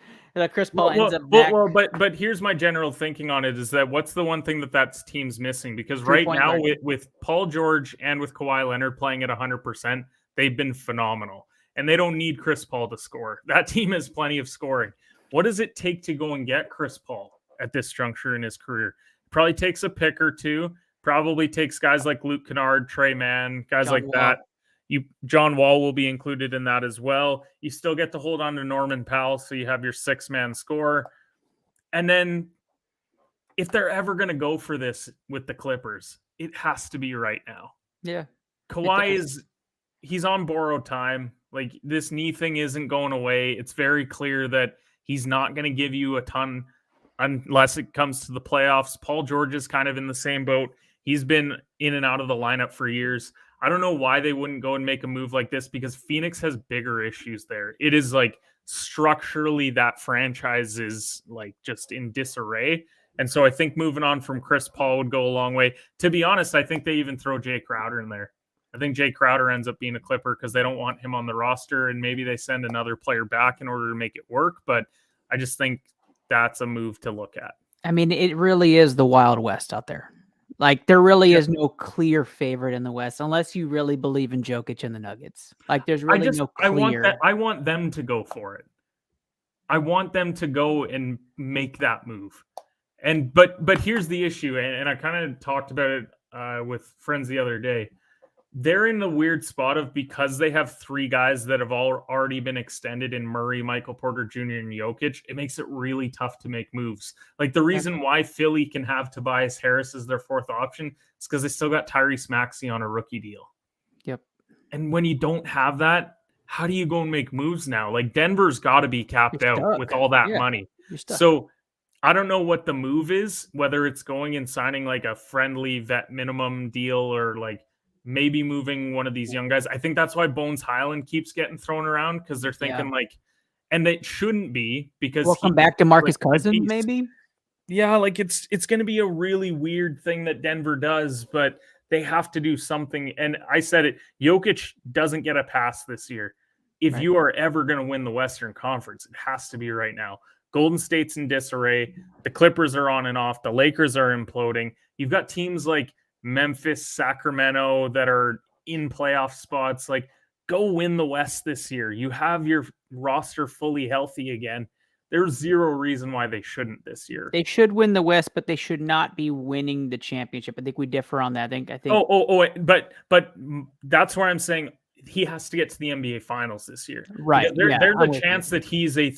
Chris Paul ends up back. But here's my general thinking on it: is that what's the one thing that team's missing? Because right now, with Paul George and with Kawhi Leonard playing at 100%, they've been phenomenal, and they don't need Chris Paul to score. That team has plenty of scoring. What does it take to go and get Chris Paul at this juncture in his career? Probably takes a pick or two. Probably takes guys like Luke Kennard, Trey Mann, guys like that. John Wall will be included in that as well. You still get to hold on to Norman Powell, so you have your 6-man score. And then if they're ever going to go for this with the Clippers, it has to be right now. Yeah. Kawhi he's on borrowed time. Like, this knee thing isn't going away. It's very clear that he's not going to give you a ton unless it comes to the playoffs. Paul George is kind of in the same boat. He's been in and out of the lineup for years. I don't know why they wouldn't go and make a move like this, because Phoenix has bigger issues there. It is like structurally that franchise is like just in disarray. And so I think moving on from Chris Paul would go a long way. To be honest, I think they even throw Jay Crowder in there. I think Jay Crowder ends up being a Clipper because they don't want him on the roster, and maybe they send another player back in order to make it work. But I just think that's a move to look at. I mean, it really is the Wild West out there. Like, there really is no clear favorite in the West unless you really believe in Jokic and the Nuggets. Like, there's really no clear. I want them to go for it. I want them to go and make that move. But here's the issue, and I kind of talked about it with friends the other day. They're in the weird spot of, because they have 3 guys that have already been extended in Murray, Michael Porter Jr., and Jokic, it makes it really tough to make moves. Like, the reason why Philly can have Tobias Harris as their 4th option is because they still got Tyrese Maxey on a rookie deal. Yep. And when you don't have that, how do you go and make moves now? Like, Denver's got to be capped out with all that money. So I don't know what the move is, whether it's going and signing like a friendly vet minimum deal, or like maybe moving one of these young guys. I think that's why Bones Highland keeps getting thrown around, because they're thinking like, and they shouldn't be, because welcome back to Marcus Cousins, maybe. Yeah, like it's going to be a really weird thing that Denver does, but they have to do something. And I said it, Jokic doesn't get a pass this year. If you are ever going to win the Western Conference, it has to be right now. Golden State's in disarray. The Clippers are on and off. The Lakers are imploding. You've got teams like Memphis, Sacramento that are in playoff spots. Like, go win the West this year. You have your roster fully healthy again. There's zero reason why they shouldn't this year. They should win the West, but they should not be winning the championship. I think we differ on that. I think. But that's where I'm saying he has to get to the NBA Finals this year. Right. There's a chance that he's a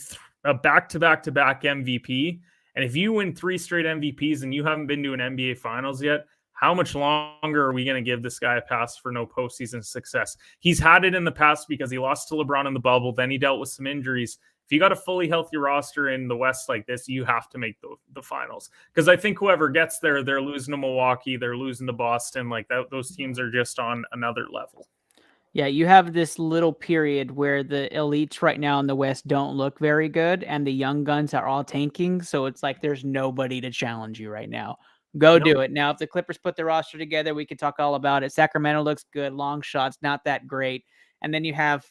back-to-back-to-back MVP. And if you win 3 straight MVPs and you haven't been to an NBA Finals yet, how much longer are we going to give this guy a pass for no postseason success? He's had it in the past because he lost to LeBron in the bubble. Then he dealt with some injuries. If you got a fully healthy roster in the West like this, you have to make the finals. Because I think whoever gets there, they're losing to Milwaukee, they're losing to Boston. Like that, those teams are just on another level. Yeah, you have this little period where the elites right now in the West don't look very good, and the young guns are all tanking. So it's like there's nobody to challenge you right now. Go do it. Now, if the Clippers put their roster together, we could talk all about it. Sacramento looks good. Long shots, not that great. And then you have,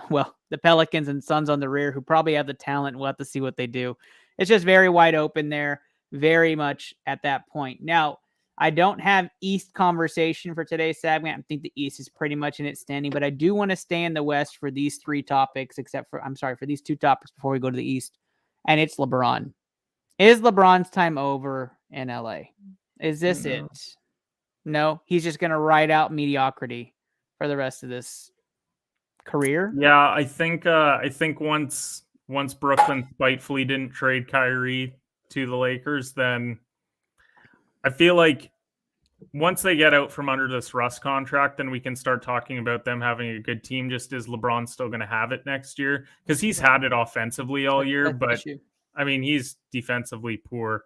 well, the Pelicans and Suns on the rear who probably have the talent. We'll have to see what they do. It's just very wide open there, very much at that point. Now, I don't have East conversation for today's segment. I think the East is pretty much in its standing, but I do want to stay in the West for these three topics, for these two topics before we go to the East. And it's LeBron. Is LeBron's time over in LA? Is this it? No, he's just going to ride out mediocrity for the rest of this career. Yeah, I think once Brooklyn spitefully didn't trade Kyrie to the Lakers, then I feel like once they get out from under this Russ contract, then we can start talking about them having a good team. Just is LeBron still going to have it next year? Because he's had it offensively all year, but I mean, he's defensively poor.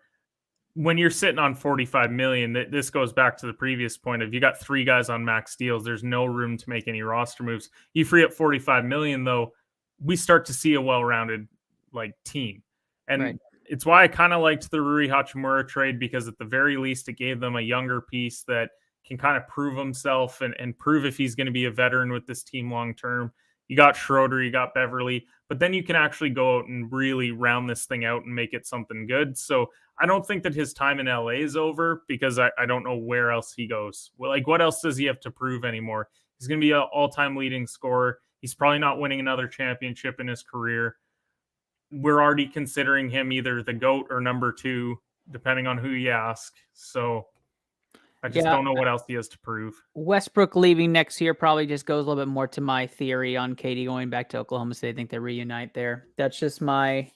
When you're sitting on $45 million, this goes back to the previous point of you got three guys on max deals. There's no room to make any roster moves. You free up $45 million, though, we start to see a well-rounded team. And it's why I kind of liked the Rui Hachimura trade, because at the very least it gave them a younger piece that can kind of prove himself and prove if he's going to be a veteran with this team long term. You got Schroeder, you got Beverly, but then you can actually go out and really round this thing out and make it something good. So I don't think that his time in LA is over, because I don't know where else he goes. Well, what else does he have to prove anymore? He's going to be an all-time leading scorer. He's probably not winning another championship in his career. We're already considering him either the GOAT or number 2, depending on who you ask. So I just don't know what else he has to prove. Westbrook leaving next year probably just goes a little bit more to my theory on KD going back to Oklahoma City. I think they reunite there. That's just my...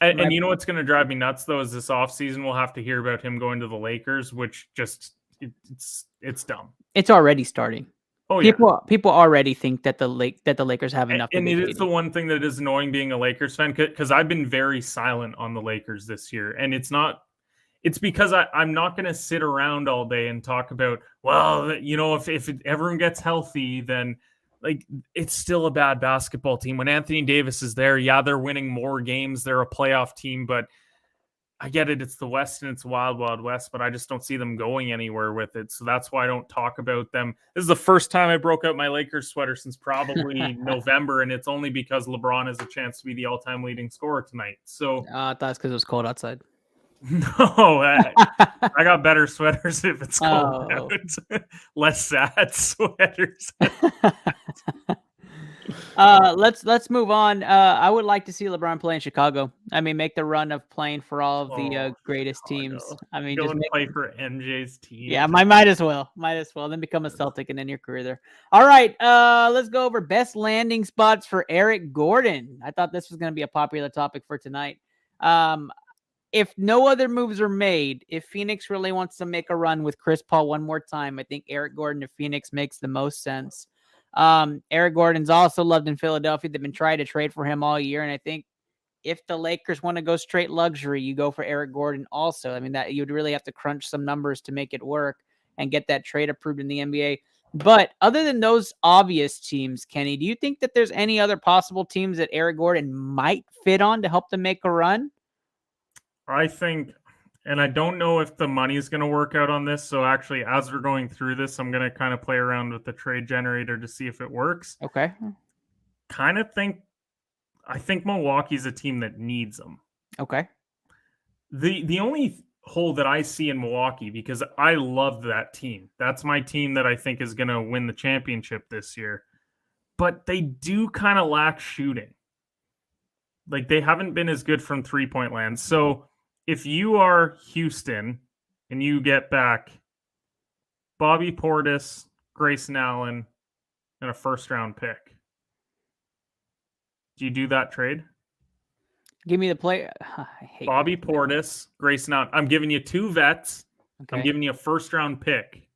And you know what's going to drive me nuts, though, is this offseason we'll have to hear about him going to the Lakers, which just, it's dumb. It's already starting. Oh, people already think that the Lakers have enough. And it is the one thing that is annoying being a Lakers fan, because I've been very silent on the Lakers this year. And it's because I'm not going to sit around all day and talk about, well, if everyone gets healthy, then it's still a bad basketball team. When Anthony Davis is there, they're winning more games. They're a playoff team, but I get it. It's the West and it's Wild, Wild West, but I just don't see them going anywhere with it. So that's why I don't talk about them. This is the first time I broke out my Lakers sweater since probably November, and it's only because LeBron has a chance to be the all-time leading scorer tonight. So I thought it's because it was cold outside. No, I got better sweaters if it's cold out. Less sad sweaters. Let's move on. I would like to see LeBron play in Chicago. I mean, make the run of playing for all of the greatest teams. No. I mean, go just and play for MJ's team. Yeah, might as well. Then become a Celtic and end your career there. All right, let's go over best landing spots for Eric Gordon. I thought this was going to be a popular topic for tonight. If no other moves are made, if Phoenix really wants to make a run with Chris Paul one more time, I think Eric Gordon to Phoenix makes the most sense. Eric Gordon's also loved in Philadelphia. They've been trying to trade for him all year, and I think if the Lakers want to go straight luxury, you go for Eric Gordon also. I mean, that you'd really have to crunch some numbers to make it work and get that trade approved in the NBA. But other than those obvious teams, Kenny, do you think that there's any other possible teams that Eric Gordon might fit on to help them make a run? I think, and I don't know if the money is going to work out on this. So actually, as we're going through this, I'm going to kind of play around with the trade generator to see if it works. Okay. I think Milwaukee's a team that needs them. Okay. The only hole that I see in Milwaukee, because I love that team. That's my team that I think is going to win the championship this year. But they do kind of lack shooting. They haven't been as good from three-point land. So if you are Houston and you get back Bobby Portis, Grayson Allen, and a first-round pick, do you do that trade? Give me the play. I hate Bobby Portis, Grayson Allen. I'm giving you 2 vets Okay. I'm giving you a first-round pick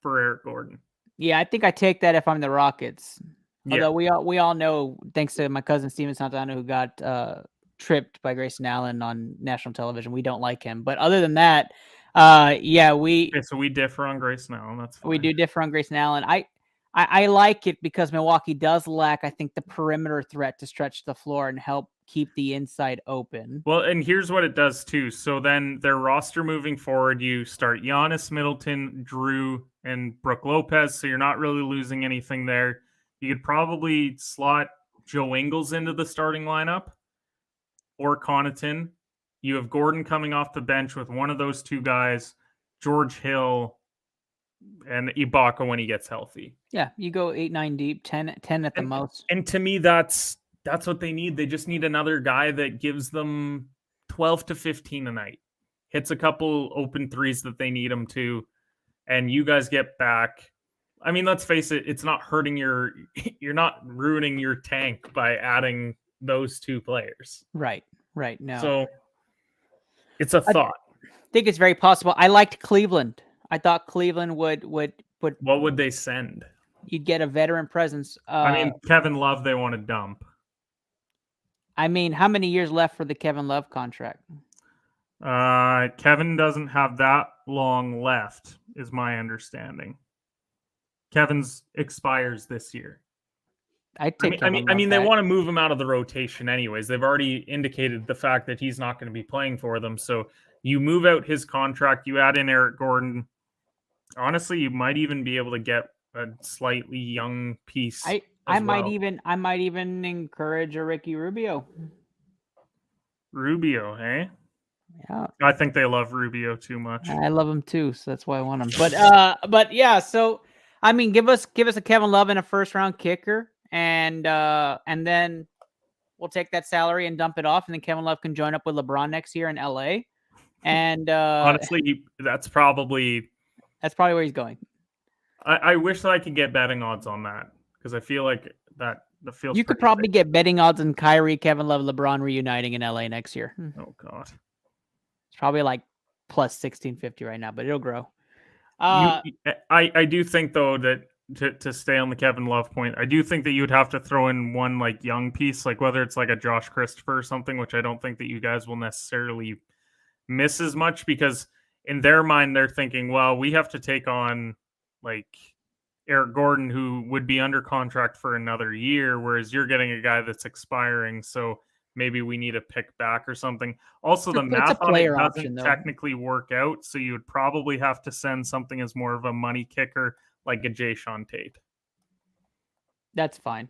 for Eric Gordon. Yeah, I think I take that if I'm the Rockets. Yeah. Although we all know, thanks to my cousin Steven Santana, who got tripped by Grayson Allen on national television, we don't like him. But other than that, Okay, so we differ on Grayson Allen. That's fine. we do differ on Grayson Allen. I like it because Milwaukee does lack, I think, the perimeter threat to stretch the floor and help keep the inside open. Well, and here's what it does too. So then their roster moving forward, you start Giannis, Middleton, Drew, and Brooke Lopez. So you're not really losing anything there. You could probably slot Joe Ingles into the starting lineup or Connaughton. You have Gordon coming off the bench with one of those two guys, George Hill and Ibaka when he gets healthy. Yeah, you go 8-9 deep, 10 at the most. And to me, that's what they need. They just need another guy that gives them 12 to 15 a night, hits a couple open threes that they need him to, and you guys get back. I mean, let's face it, it's not hurting you're not ruining your tank by adding those two players. Right. No. So it's a thought. I think it's very possible. I liked Cleveland. I thought Cleveland would. What would they send? You'd get a veteran presence. I mean, Kevin Love, they want to dump. I mean, how many years left for the Kevin Love contract? Kevin doesn't have that long left, is my understanding. Kevin's expires this year. I mean, they want to move him out of the rotation anyways. They've already indicated the fact that he's not going to be playing for them. So you move out his contract, you add in Eric Gordon. Honestly, you might even be able to get a slightly young piece. I might even encourage a Ricky Rubio. Rubio, eh? Yeah. I think they love Rubio too much. I love him too, so that's why I want him. But yeah, so I mean, give us a Kevin Love and a first round kicker, and then we'll take that salary and dump it off, and then Kevin Love can join up with LeBron next year in LA. And honestly, that's probably where he's going. I wish that I could get betting odds on that because I feel like that the feels. You could probably get betting odds on Kyrie, Kevin Love, LeBron reuniting in LA next year. Oh God, it's probably like plus 1650 right now, but it'll grow. I do think though that to stay on the Kevin Love point, I do think that you'd have to throw in one like young piece, like whether it's like a Josh Christopher or something, which I don't think that you guys will necessarily miss as much because in their mind they're thinking, well, we have to take on like Eric Gordon who would be under contract for another year, whereas you're getting a guy that's expiring, so maybe we need a pick back or something. Also, the math on it doesn't technically work out, so you would probably have to send something as more of a money kicker like a Jayshawn Tate. That's fine.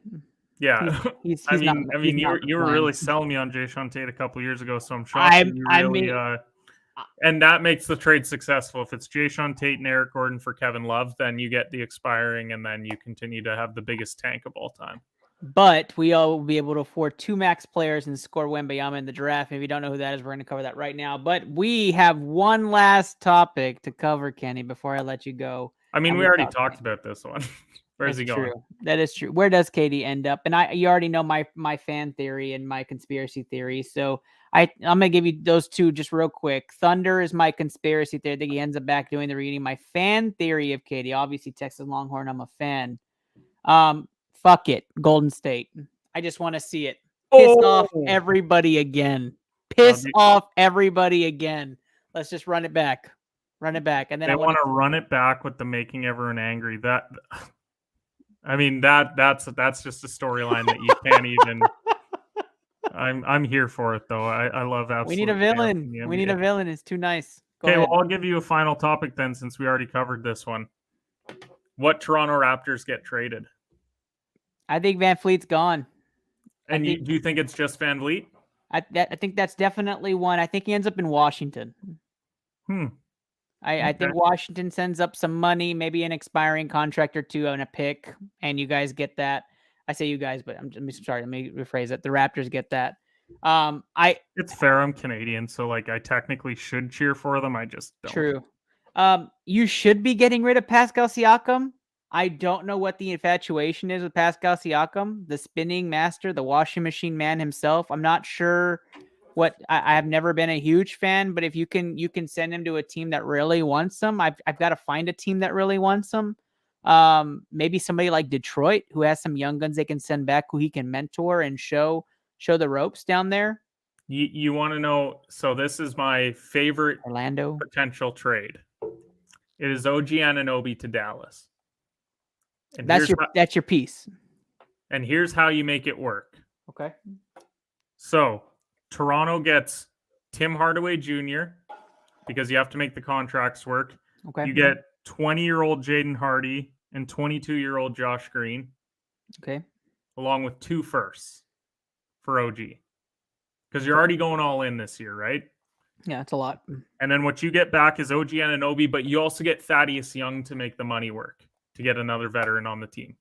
Yeah, he's I mean, you were really selling me on Jayshawn Tate a couple years ago, so I'm shocked you really. And that makes the trade successful. If it's Jayshawn Tate and Eric Gordon for Kevin Love, then you get the expiring, and then you continue to have the biggest tank of all time. But we all will be able to afford 2 max players and score Wembanyama in the draft. If you don't know who that is, we're going to cover that right now. But we have one last topic to cover, Kenny, before I let you go. I mean, we already talked about this one. Where's he going? True. That is true. Where does KD end up? And you already know my fan theory and my conspiracy theory. So I'm gonna give you those two just real quick. Thunder is my conspiracy theory. I think he ends up back doing the reading. My fan theory of KD, obviously Texas Longhorn. I'm a fan. Fuck it, Golden State. I just want to see it. Piss off everybody again. Piss off everybody again. Let's just run it back. Run it back, and then they want to run it back with the making everyone angry. I mean that's just a storyline that you can't even. I'm here for it though. I love absolutely. We need a villain. We need a villain. It's too nice. Okay, well, I'll give you a final topic then, since we already covered this one. What Toronto Raptors get traded? I think Van Fleet's gone. And do you think it's just Van Vliet? I think that's definitely one. I think he ends up in Washington. I think Washington sends up some money, maybe an expiring contract or two and a pick, and you guys get that. I say you guys, but I'm sorry. Let me rephrase it. The Raptors get that. It's fair. I'm Canadian, so like I technically should cheer for them. I just don't. True. You should be getting rid of Pascal Siakam. I don't know what the infatuation is with Pascal Siakam, the spinning master, the washing machine man himself. I'm not sure what I have never been a huge fan, but if you can send him to a team that really wants him. I've got to find a team that really wants him. Maybe somebody like Detroit who has some young guns they can send back who he can mentor and show the ropes down there. You want to know? So this is my favorite Orlando potential trade. It is OG Anunoby to Dallas. And that's your piece. And here's how you make it work. Okay. So Toronto gets Tim Hardaway Jr. because you have to make the contracts work. Okay. You get 20-year-old Jaden Hardy and 22-year-old Josh Green. Okay. Along with 2 firsts for OG. Because you're already going all in this year, right? Yeah, it's a lot. And then what you get back is OG Anunoby, but you also get Thaddeus Young to make the money work, to get another veteran on the team.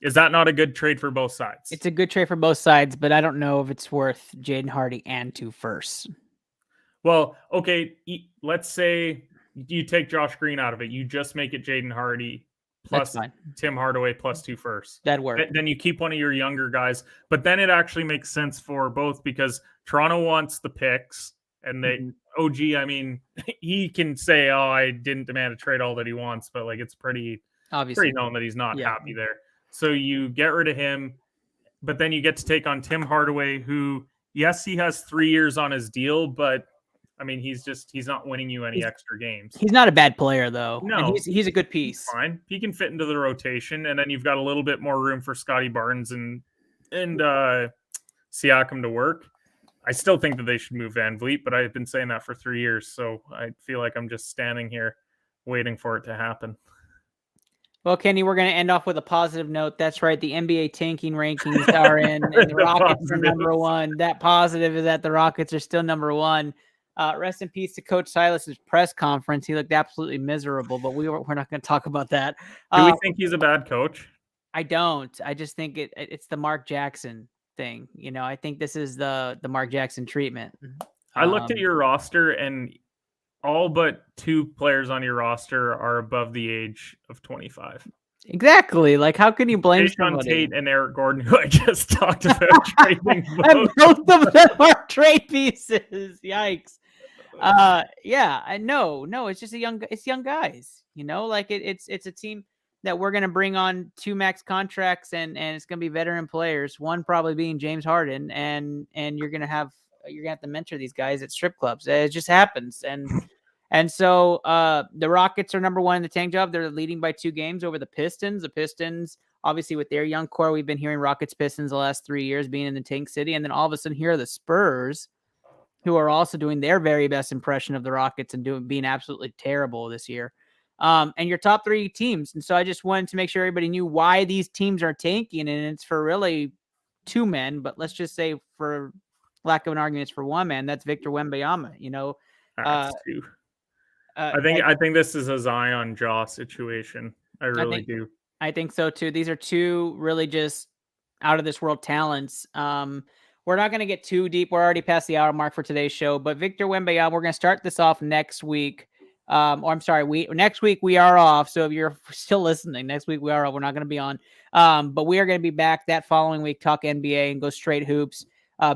Is that not a good trade for both sides? It's a good trade for both sides, but I don't know if it's worth Jaden Hardy and 2 firsts. Well, okay, let's say you take Josh Green out of it. You just make it Jaden Hardy plus Tim Hardaway plus 2 firsts. That'd work. Then you keep one of your younger guys. But then it actually makes sense for both because Toronto wants the picks. And they OG, I mean, he can say, "Oh, I didn't demand a trade all that he wants," but like it's pretty known that he's not happy there. So you get rid of him, but then you get to take on Tim Hardaway, who yes, he has 3 years on his deal, but I mean, he's not winning you any extra games. He's not a bad player though. No, and he's a good piece. He's fine. He can fit into the rotation, and then you've got a little bit more room for Scotty Barnes and Siakam to work. I still think that they should move Van Vliet, but I've been saying that for 3 years, so I feel like I'm just standing here waiting for it to happen. Well, Kenny, we're going to end off with a positive note. That's right. The NBA tanking rankings are in, and the Rockets are number 1. That positive is that the Rockets are still number 1. Rest in peace to Coach Silas's press conference. He looked absolutely miserable, but we're not going to talk about that. Do we think he's a bad coach? I don't. I just think it's the Mark Jackson thing. You know, I think this is the Mark Jackson treatment. I looked at your roster, and all but 2 players on your roster are above the age of 25. Exactly. Like, how can you blame somebody? Tate and Eric Gordon, who I just talked about trading. And both of them are trade pieces. Yikes. Yeah. No. It's just young guys. You know, like it's a team that we're gonna bring on 2 max contracts, and it's gonna be veteran players. One probably being James Harden, and you're gonna have to mentor these guys at strip clubs. It just happens, and so the Rockets are number 1 in the tank job. They're leading by 2 games over the Pistons. The Pistons, obviously, with their young core, we've been hearing Rockets Pistons the last 3 years being in the tank city, and then all of a sudden here are the Spurs, who are also doing their very best impression of the Rockets and being absolutely terrible this year. And your top 3 teams. And so I just wanted to make sure everybody knew why these teams are tanking, and it's for really 2 men, but let's just say for lack of an argument, it's for 1 man. That's Victor Wembanyama. You know, that's 2. I think this is a Zion Jaw situation. I really do. I think so too. These are 2 really just out of this world talents. We're not going to get too deep. We're already past the hour mark for today's show, but Victor Wembanyama, we're going to start this off next week. Next week we are off. So if you're still listening, next week we are off. We're not going to be on. But we are going to be back that following week, talk NBA and go straight hoops.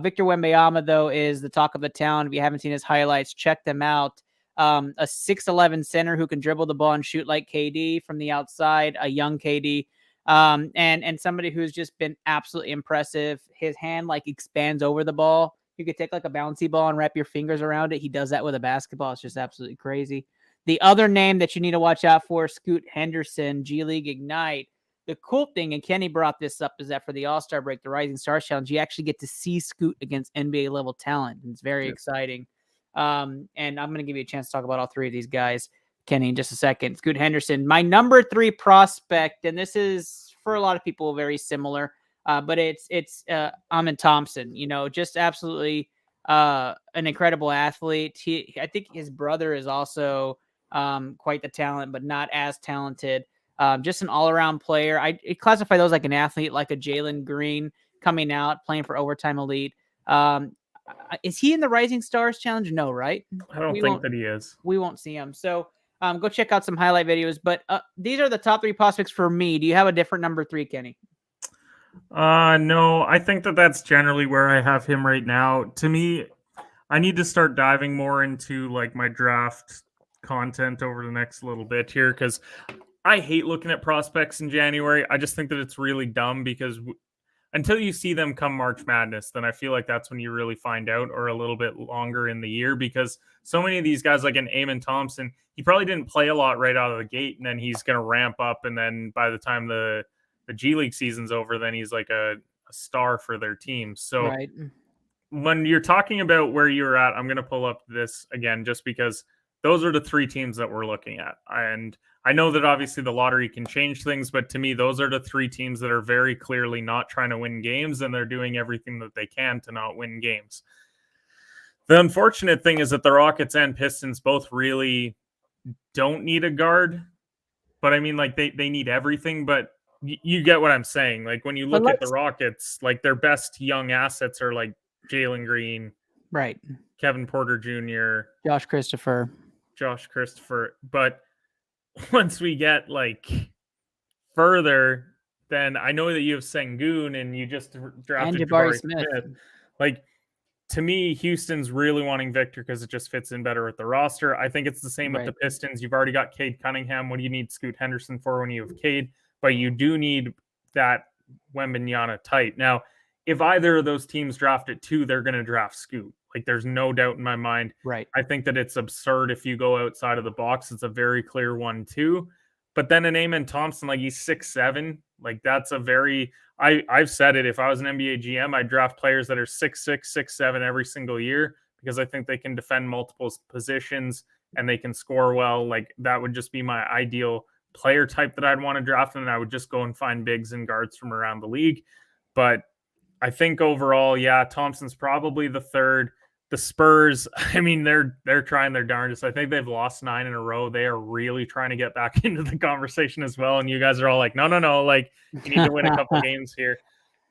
Victor Wembanyama, though, is the talk of the town. If you haven't seen his highlights, check them out. A 6'11" center who can dribble the ball and shoot like KD from the outside, a young KD, and somebody who's just been absolutely impressive. His hand like expands over the ball. You could take like a bouncy ball and wrap your fingers around it. He does that with a basketball. It's just absolutely crazy. The other name that you need to watch out for, Scoot Henderson, G League Ignite. The cool thing, and Kenny brought this up, is that for the All-Star break, the Rising Stars Challenge, you actually get to see Scoot against NBA level talent. And it's very exciting. And I'm going to give you a chance to talk about all 3 of these guys, Kenny, in just a second. Scoot Henderson, my number 3 prospect, and this is for a lot of people very similar, but it's Amin Thompson. You know, just absolutely an incredible athlete. I think his brother is also quite the talent, but not as talented. Just an all-around player. I classify those like an athlete, like a Jalen Green coming out, playing for Overtime Elite. Is he in the Rising Stars Challenge? No, right? I don't think that he is. We won't see him. So go check out some highlight videos. But these are the top 3 prospects for me. Do you have a different number 3, Kenny? No, I think that's generally where I have him right now. To me, I need to start diving more into like my draft content over the next little bit here because I hate looking at prospects in January. I just think that it's really dumb because until you see them come March Madness, then I feel like that's when you really find out, or a little bit longer in the year, because so many of these guys, like an Eamon Thompson, he probably didn't play a lot right out of the gate, and then he's going to ramp up, and then by the time the G League season's over, then he's like a star for their team. So Right. when you're talking about where you're at, I'm going to pull up this again just because those are the three teams that we're looking at. And I know that obviously the lottery can change things, but to me, those are the three teams that are very clearly not trying to win games, and they're doing everything that they can to not win games. The unfortunate thing is that the Rockets and Pistons both really don't need a guard, but I mean, like, they need everything, but you get what I'm saying. Like, when you look at the Rockets, like, their best young assets are like Jalen Green, right, Kevin Porter Jr., Josh Christopher. But once we get like further, then I know that you have Sengun and you just drafted And Jabari Jabari Smith. Like, to me, Houston's really wanting Victor because it just fits in better with the roster. I think it's the same with the Pistons. You've already got Cade Cunningham. What do you need Scoot Henderson for when you have Cade? But you do need that Wembanyama type. Now, if either of those teams draft at 2, they're going to draft Scoot. Like, there's no doubt in my mind. Right. I think that it's absurd if you go outside of the box. It's a very clear 1-2. But then an Eamon Thompson, like, he's 6'7". Like, that's a very... I've said it. If I was an NBA GM, I'd draft players that are 6'6", 6'7" every single year because I think they can defend multiple positions and they can score well. Like, that would just be my ideal player type that I'd want to draft, and I would just go and find bigs and guards from around the league. But I think overall, yeah, Thompson's probably the third. The Spurs, I mean, they're trying their darndest. I think they've lost 9 in a row. They are really trying to get back into the conversation as well. And you guys are all like, no. Like, you need to win a couple games here.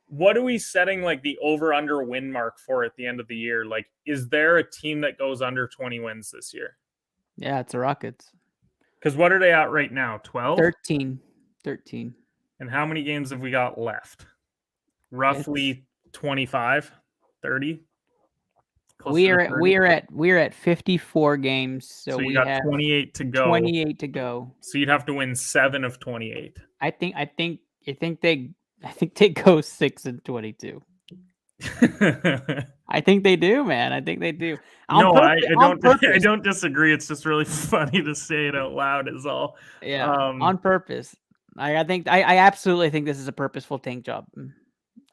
What are we setting like the over-under win mark for at the end of the year? Like, is there a team that goes under 20 wins this year? Yeah, it's the Rockets. Because what are they at right now? 12? 13. And how many games have we got left? Roughly 25, 30? We're at 54 games, so you we got have 28 to go. 28 to go. So you'd have to win 7 of 28. I think they go 6 and 22. I think they do, man. I think they do. I don't disagree. It's just really funny to say it out loud is all. Yeah, on purpose. I absolutely think this is a purposeful tank job.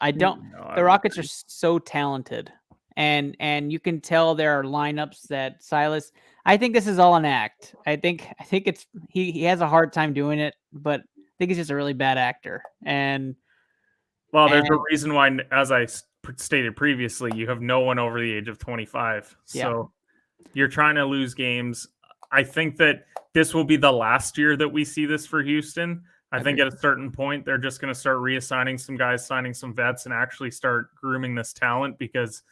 The Rockets are so talented. And you can tell there are lineups that Silas. I think this is all an act. I think it's he has a hard time doing it, but I think he's just a really bad actor. And there's a reason why, as I stated previously, you have no one over the age of 25. So you're trying to lose games. I think that this will be the last year that we see this for Houston. I think at a certain point, they're just going to start reassigning some guys, signing some vets, and actually start grooming this talent because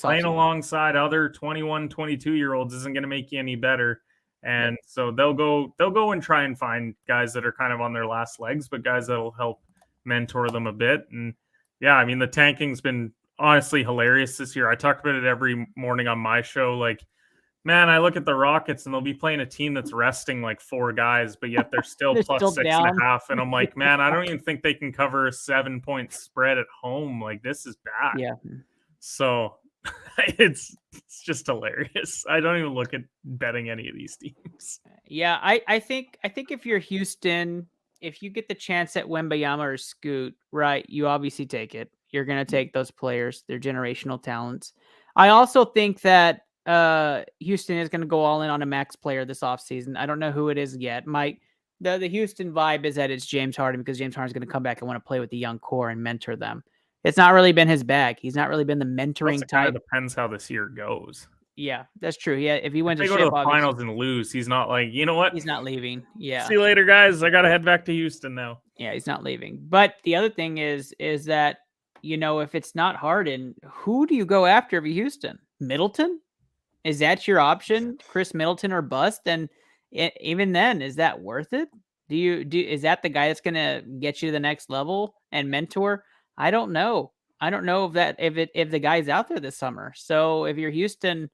playing alongside other 21, 22-year-olds isn't going to make you any better. And so they'll go and try and find guys that are kind of on their last legs, but guys that'll help mentor them a bit. And yeah, I mean, the tanking's been honestly hilarious this year. I talk about it every morning on my show. Like, man, I look at the Rockets and they'll be playing a team that's resting like 4 guys, but yet they're still plus still 6.5. And I'm like, man, I don't even think they can cover a 7-point spread at home. Like, this is bad. Yeah. So it's just hilarious. I don't even look at betting any of these teams. Yeah, I think if you're Houston, if you get the chance at Wembanyama or Scoot, right, you obviously take it. You're going to take those players. They're generational talents. I also think that Houston is going to go all in on a max player this offseason. I don't know who it is yet. The Houston vibe is that it's James Harden because James Harden's going to come back and want to play with the young core and mentor them. It's not really been his bag. He's not really been the mentoring type. Kind of depends how this year goes. Yeah, that's true. Yeah, if he wins to the finals and lose, he's not like, you know what? He's not leaving. Yeah. See you later, guys. I got to head back to Houston now. Yeah, he's not leaving. But the other thing is that, if it's not Harden, who do you go after if you're Houston? Middleton? Is that your option? Chris Middleton or bust? And even then, is that worth it? Is that the guy that's going to get you to the next level and mentor? I don't know. I don't know if the guy's out there this summer. So if you're Houston,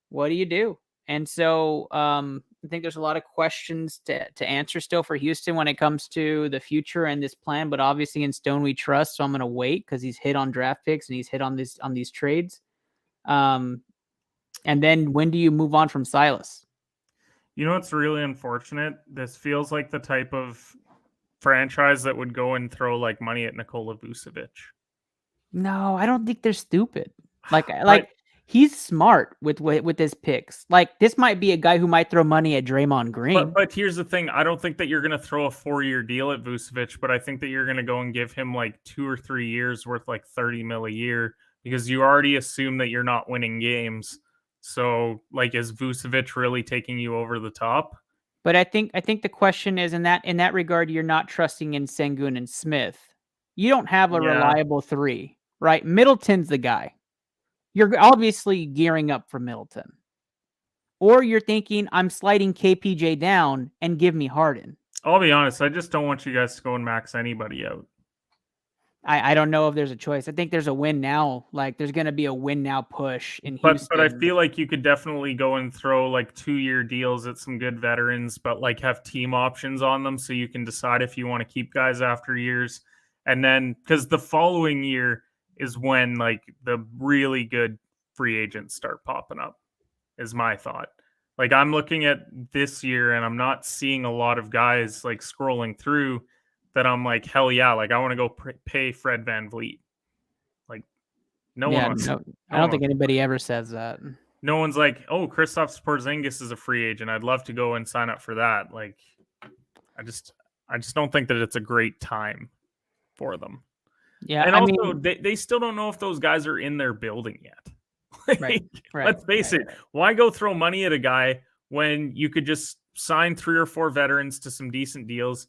what do you do? And so I think there's a lot of questions to answer still for Houston when it comes to the future and this plan. But obviously in Stone we trust, so I'm going to wait because he's hit on draft picks and he's hit on these trades. And then when do you move on from Silas? You know what's really unfortunate? This feels like the type of franchise that would go and throw like money at Nikola Vucevic. No, I don't think they're stupid. Like he's smart with his picks. Like this might be a guy who might throw money at Draymond Green. But here's the thing: I don't think that you're going to throw a 4-year deal at Vucevic, but I think that you're going to go and give him like 2 or 3 years worth like 30 mil a year because you already assume that you're not winning games. So, like, is Vucevic really taking you over the top? But I think the question is in that regard, you're not trusting in Sengun and Smith. You don't have a reliable 3, right? Middleton's the guy. You're obviously gearing up for Middleton. Or you're thinking, I'm sliding KPJ down and give me Harden. I'll be honest, I just don't want you guys to go and max anybody out. I don't know if there's a choice. I think there's a win now. Like there's going to be a win now push in Houston. But I feel like you could definitely go and throw like 2-year deals at some good veterans, but like have team options on them so you can decide if you want to keep guys after years. And then because the following year is when like the really good free agents start popping up, is my thought. Like I'm looking at this year and I'm not seeing a lot of guys like scrolling through that I'm like, hell yeah, like I want to go pay Fred VanVleet. Like no one wants. I don't think anybody ever says that. No one's like, oh, Kristaps Porzingis is a free agent. I'd love to go and sign up for that. Like, I just don't think that it's a great time for them. Yeah, and also they still don't know if those guys are in their building yet. Right. Let's face it. Why go throw money at a guy when you could just sign 3 or 4 veterans to some decent deals,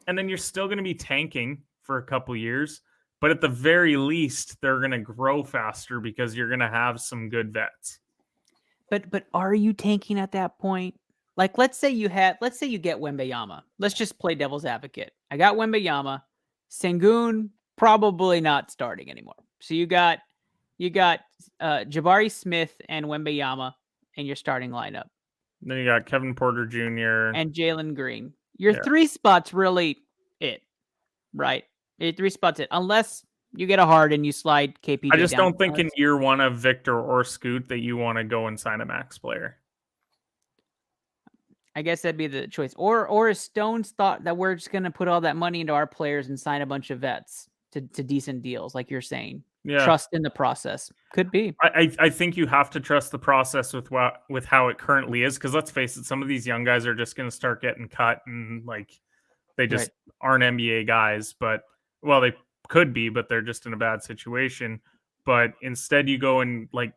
and then you're still going to be tanking for a couple years, but at the very least, they're going to grow faster because you're going to have some good vets. But are you tanking at that point? Like, let's say you get Wembanyama. Let's just play devil's advocate. I got Wembanyama. Sengun probably not starting anymore. So you got Jabari Smith and Wembanyama in your starting lineup. Then you got Kevin Porter Jr. and Jalen Green. Your 3 spots really it, right? Your 3 spots it, unless you get a Harden, you slide KPJ. I just don't think in year 1 of Victor or Scoot that you want to go and sign a max player. I guess that'd be the choice. Or is Stone's thought that we're just going to put all that money into our players and sign a bunch of vets to decent deals, like you're saying. Yeah. Trust in the process. Could be. I think you have to trust the process with how it currently is, because let's face it, some of these young guys are just going to start getting cut and like they just aren't NBA guys. But well, they could be, but they're just in a bad situation. But instead, you go and like,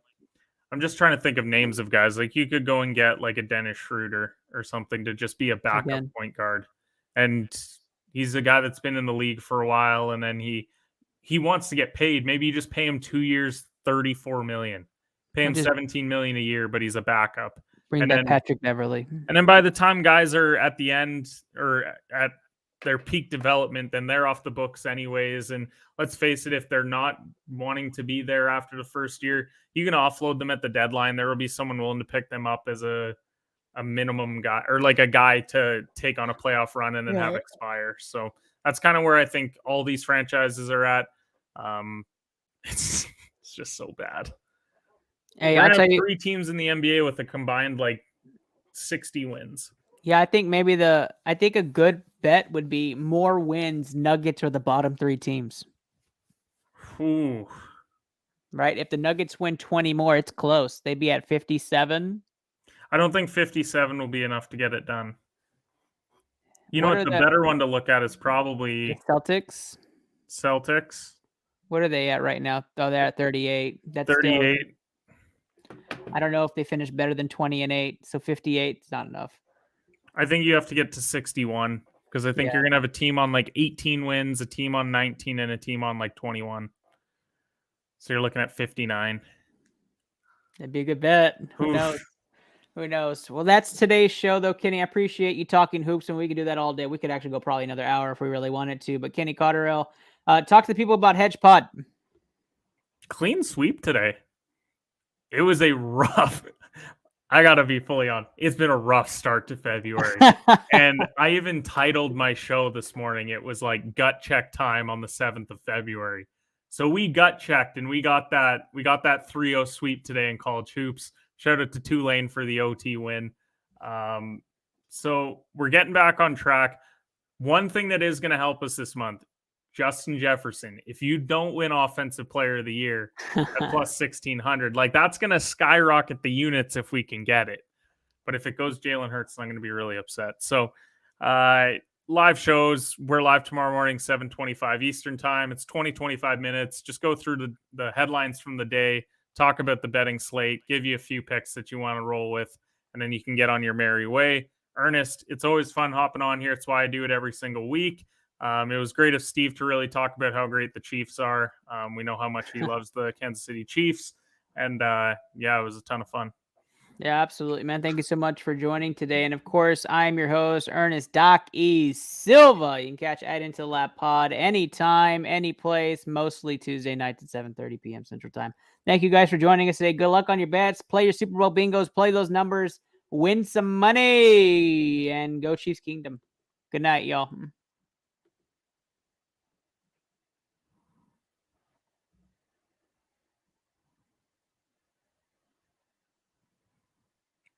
I'm just trying to think of names of guys. Like you could go and get like a Dennis Schroeder or something to just be a backup point guard, and he's a guy that's been in the league for a while, and then he wants to get paid. Maybe you just pay him 2 years, $34 million. Pay him $17 million a year, but he's a backup. Bring back Patrick Beverly. And then by the time guys are at the end or at their peak development, then they're off the books anyways. And let's face it, if they're not wanting to be there after the first year, you can offload them at the deadline. There will be someone willing to pick them up as a minimum guy, or like a guy to take on a playoff run and then have expire. So that's kind of where I think all these franchises are at. It's just so bad. Hey, I'll tell you, 3 teams in the NBA with a combined like 60 wins. Yeah, I think a good bet would be more wins. Nuggets are the bottom 3 teams. Ooh. Right? If the Nuggets win 20 more, it's close. They'd be at 57. I don't think 57 will be enough to get it done. You know what? The better one to look at is probably the Celtics. What are they at right now? Oh, they're at 38. That's 38. I don't know if they finish better than 20 and 8. So 58 is not enough. I think you have to get to 61 because I think you're going to have a team on like 18 wins, a team on 19, and a team on like 21. So you're looking at 59. That'd be a good bet. Who knows? Who knows? Well, that's today's show, though, Kenny. I appreciate you talking hoops, and we could do that all day. We could actually go probably another hour if we really wanted to. But Kenny Cotterill, Talk to the people about Hedge Pod. Clean sweep today. It was a rough. I gotta be fully on. It's been a rough start to February, and I even titled my show this morning. It was like gut check time on the 7th of February. So we gut checked, and we got that 3-0 sweep today in college hoops. Shout out to Tulane for the OT win. So we're getting back on track. One thing that is going to help us this month, Justin Jefferson. If you don't win Offensive Player of the Year at plus 1,600, like that's going to skyrocket the units if we can get it. But if it goes Jalen Hurts, I'm going to be really upset. So live shows. We're live tomorrow morning, 7:25 Eastern time. It's 20-25 minutes. Just go through the headlines from the day, talk about the betting slate, give you a few picks that you want to roll with, and then you can get on your merry way. Ernest, it's always fun hopping on here. It's why I do it every single week. It was great of Steve to really talk about how great the Chiefs are. We know how much he loves the Kansas City Chiefs. And yeah, it was a ton of fun. Yeah, absolutely, man. Thank you so much for joining today. And of course, I'm your host, Ernest Doc E. Silva. You can catch Add Into the Lab Pod anytime, any place, mostly Tuesday nights at 7:30 p.m. Central Time. Thank you guys for joining us today. Good luck on your bets. Play your Super Bowl bingos, play those numbers, win some money, and go Chiefs Kingdom. Good night, y'all.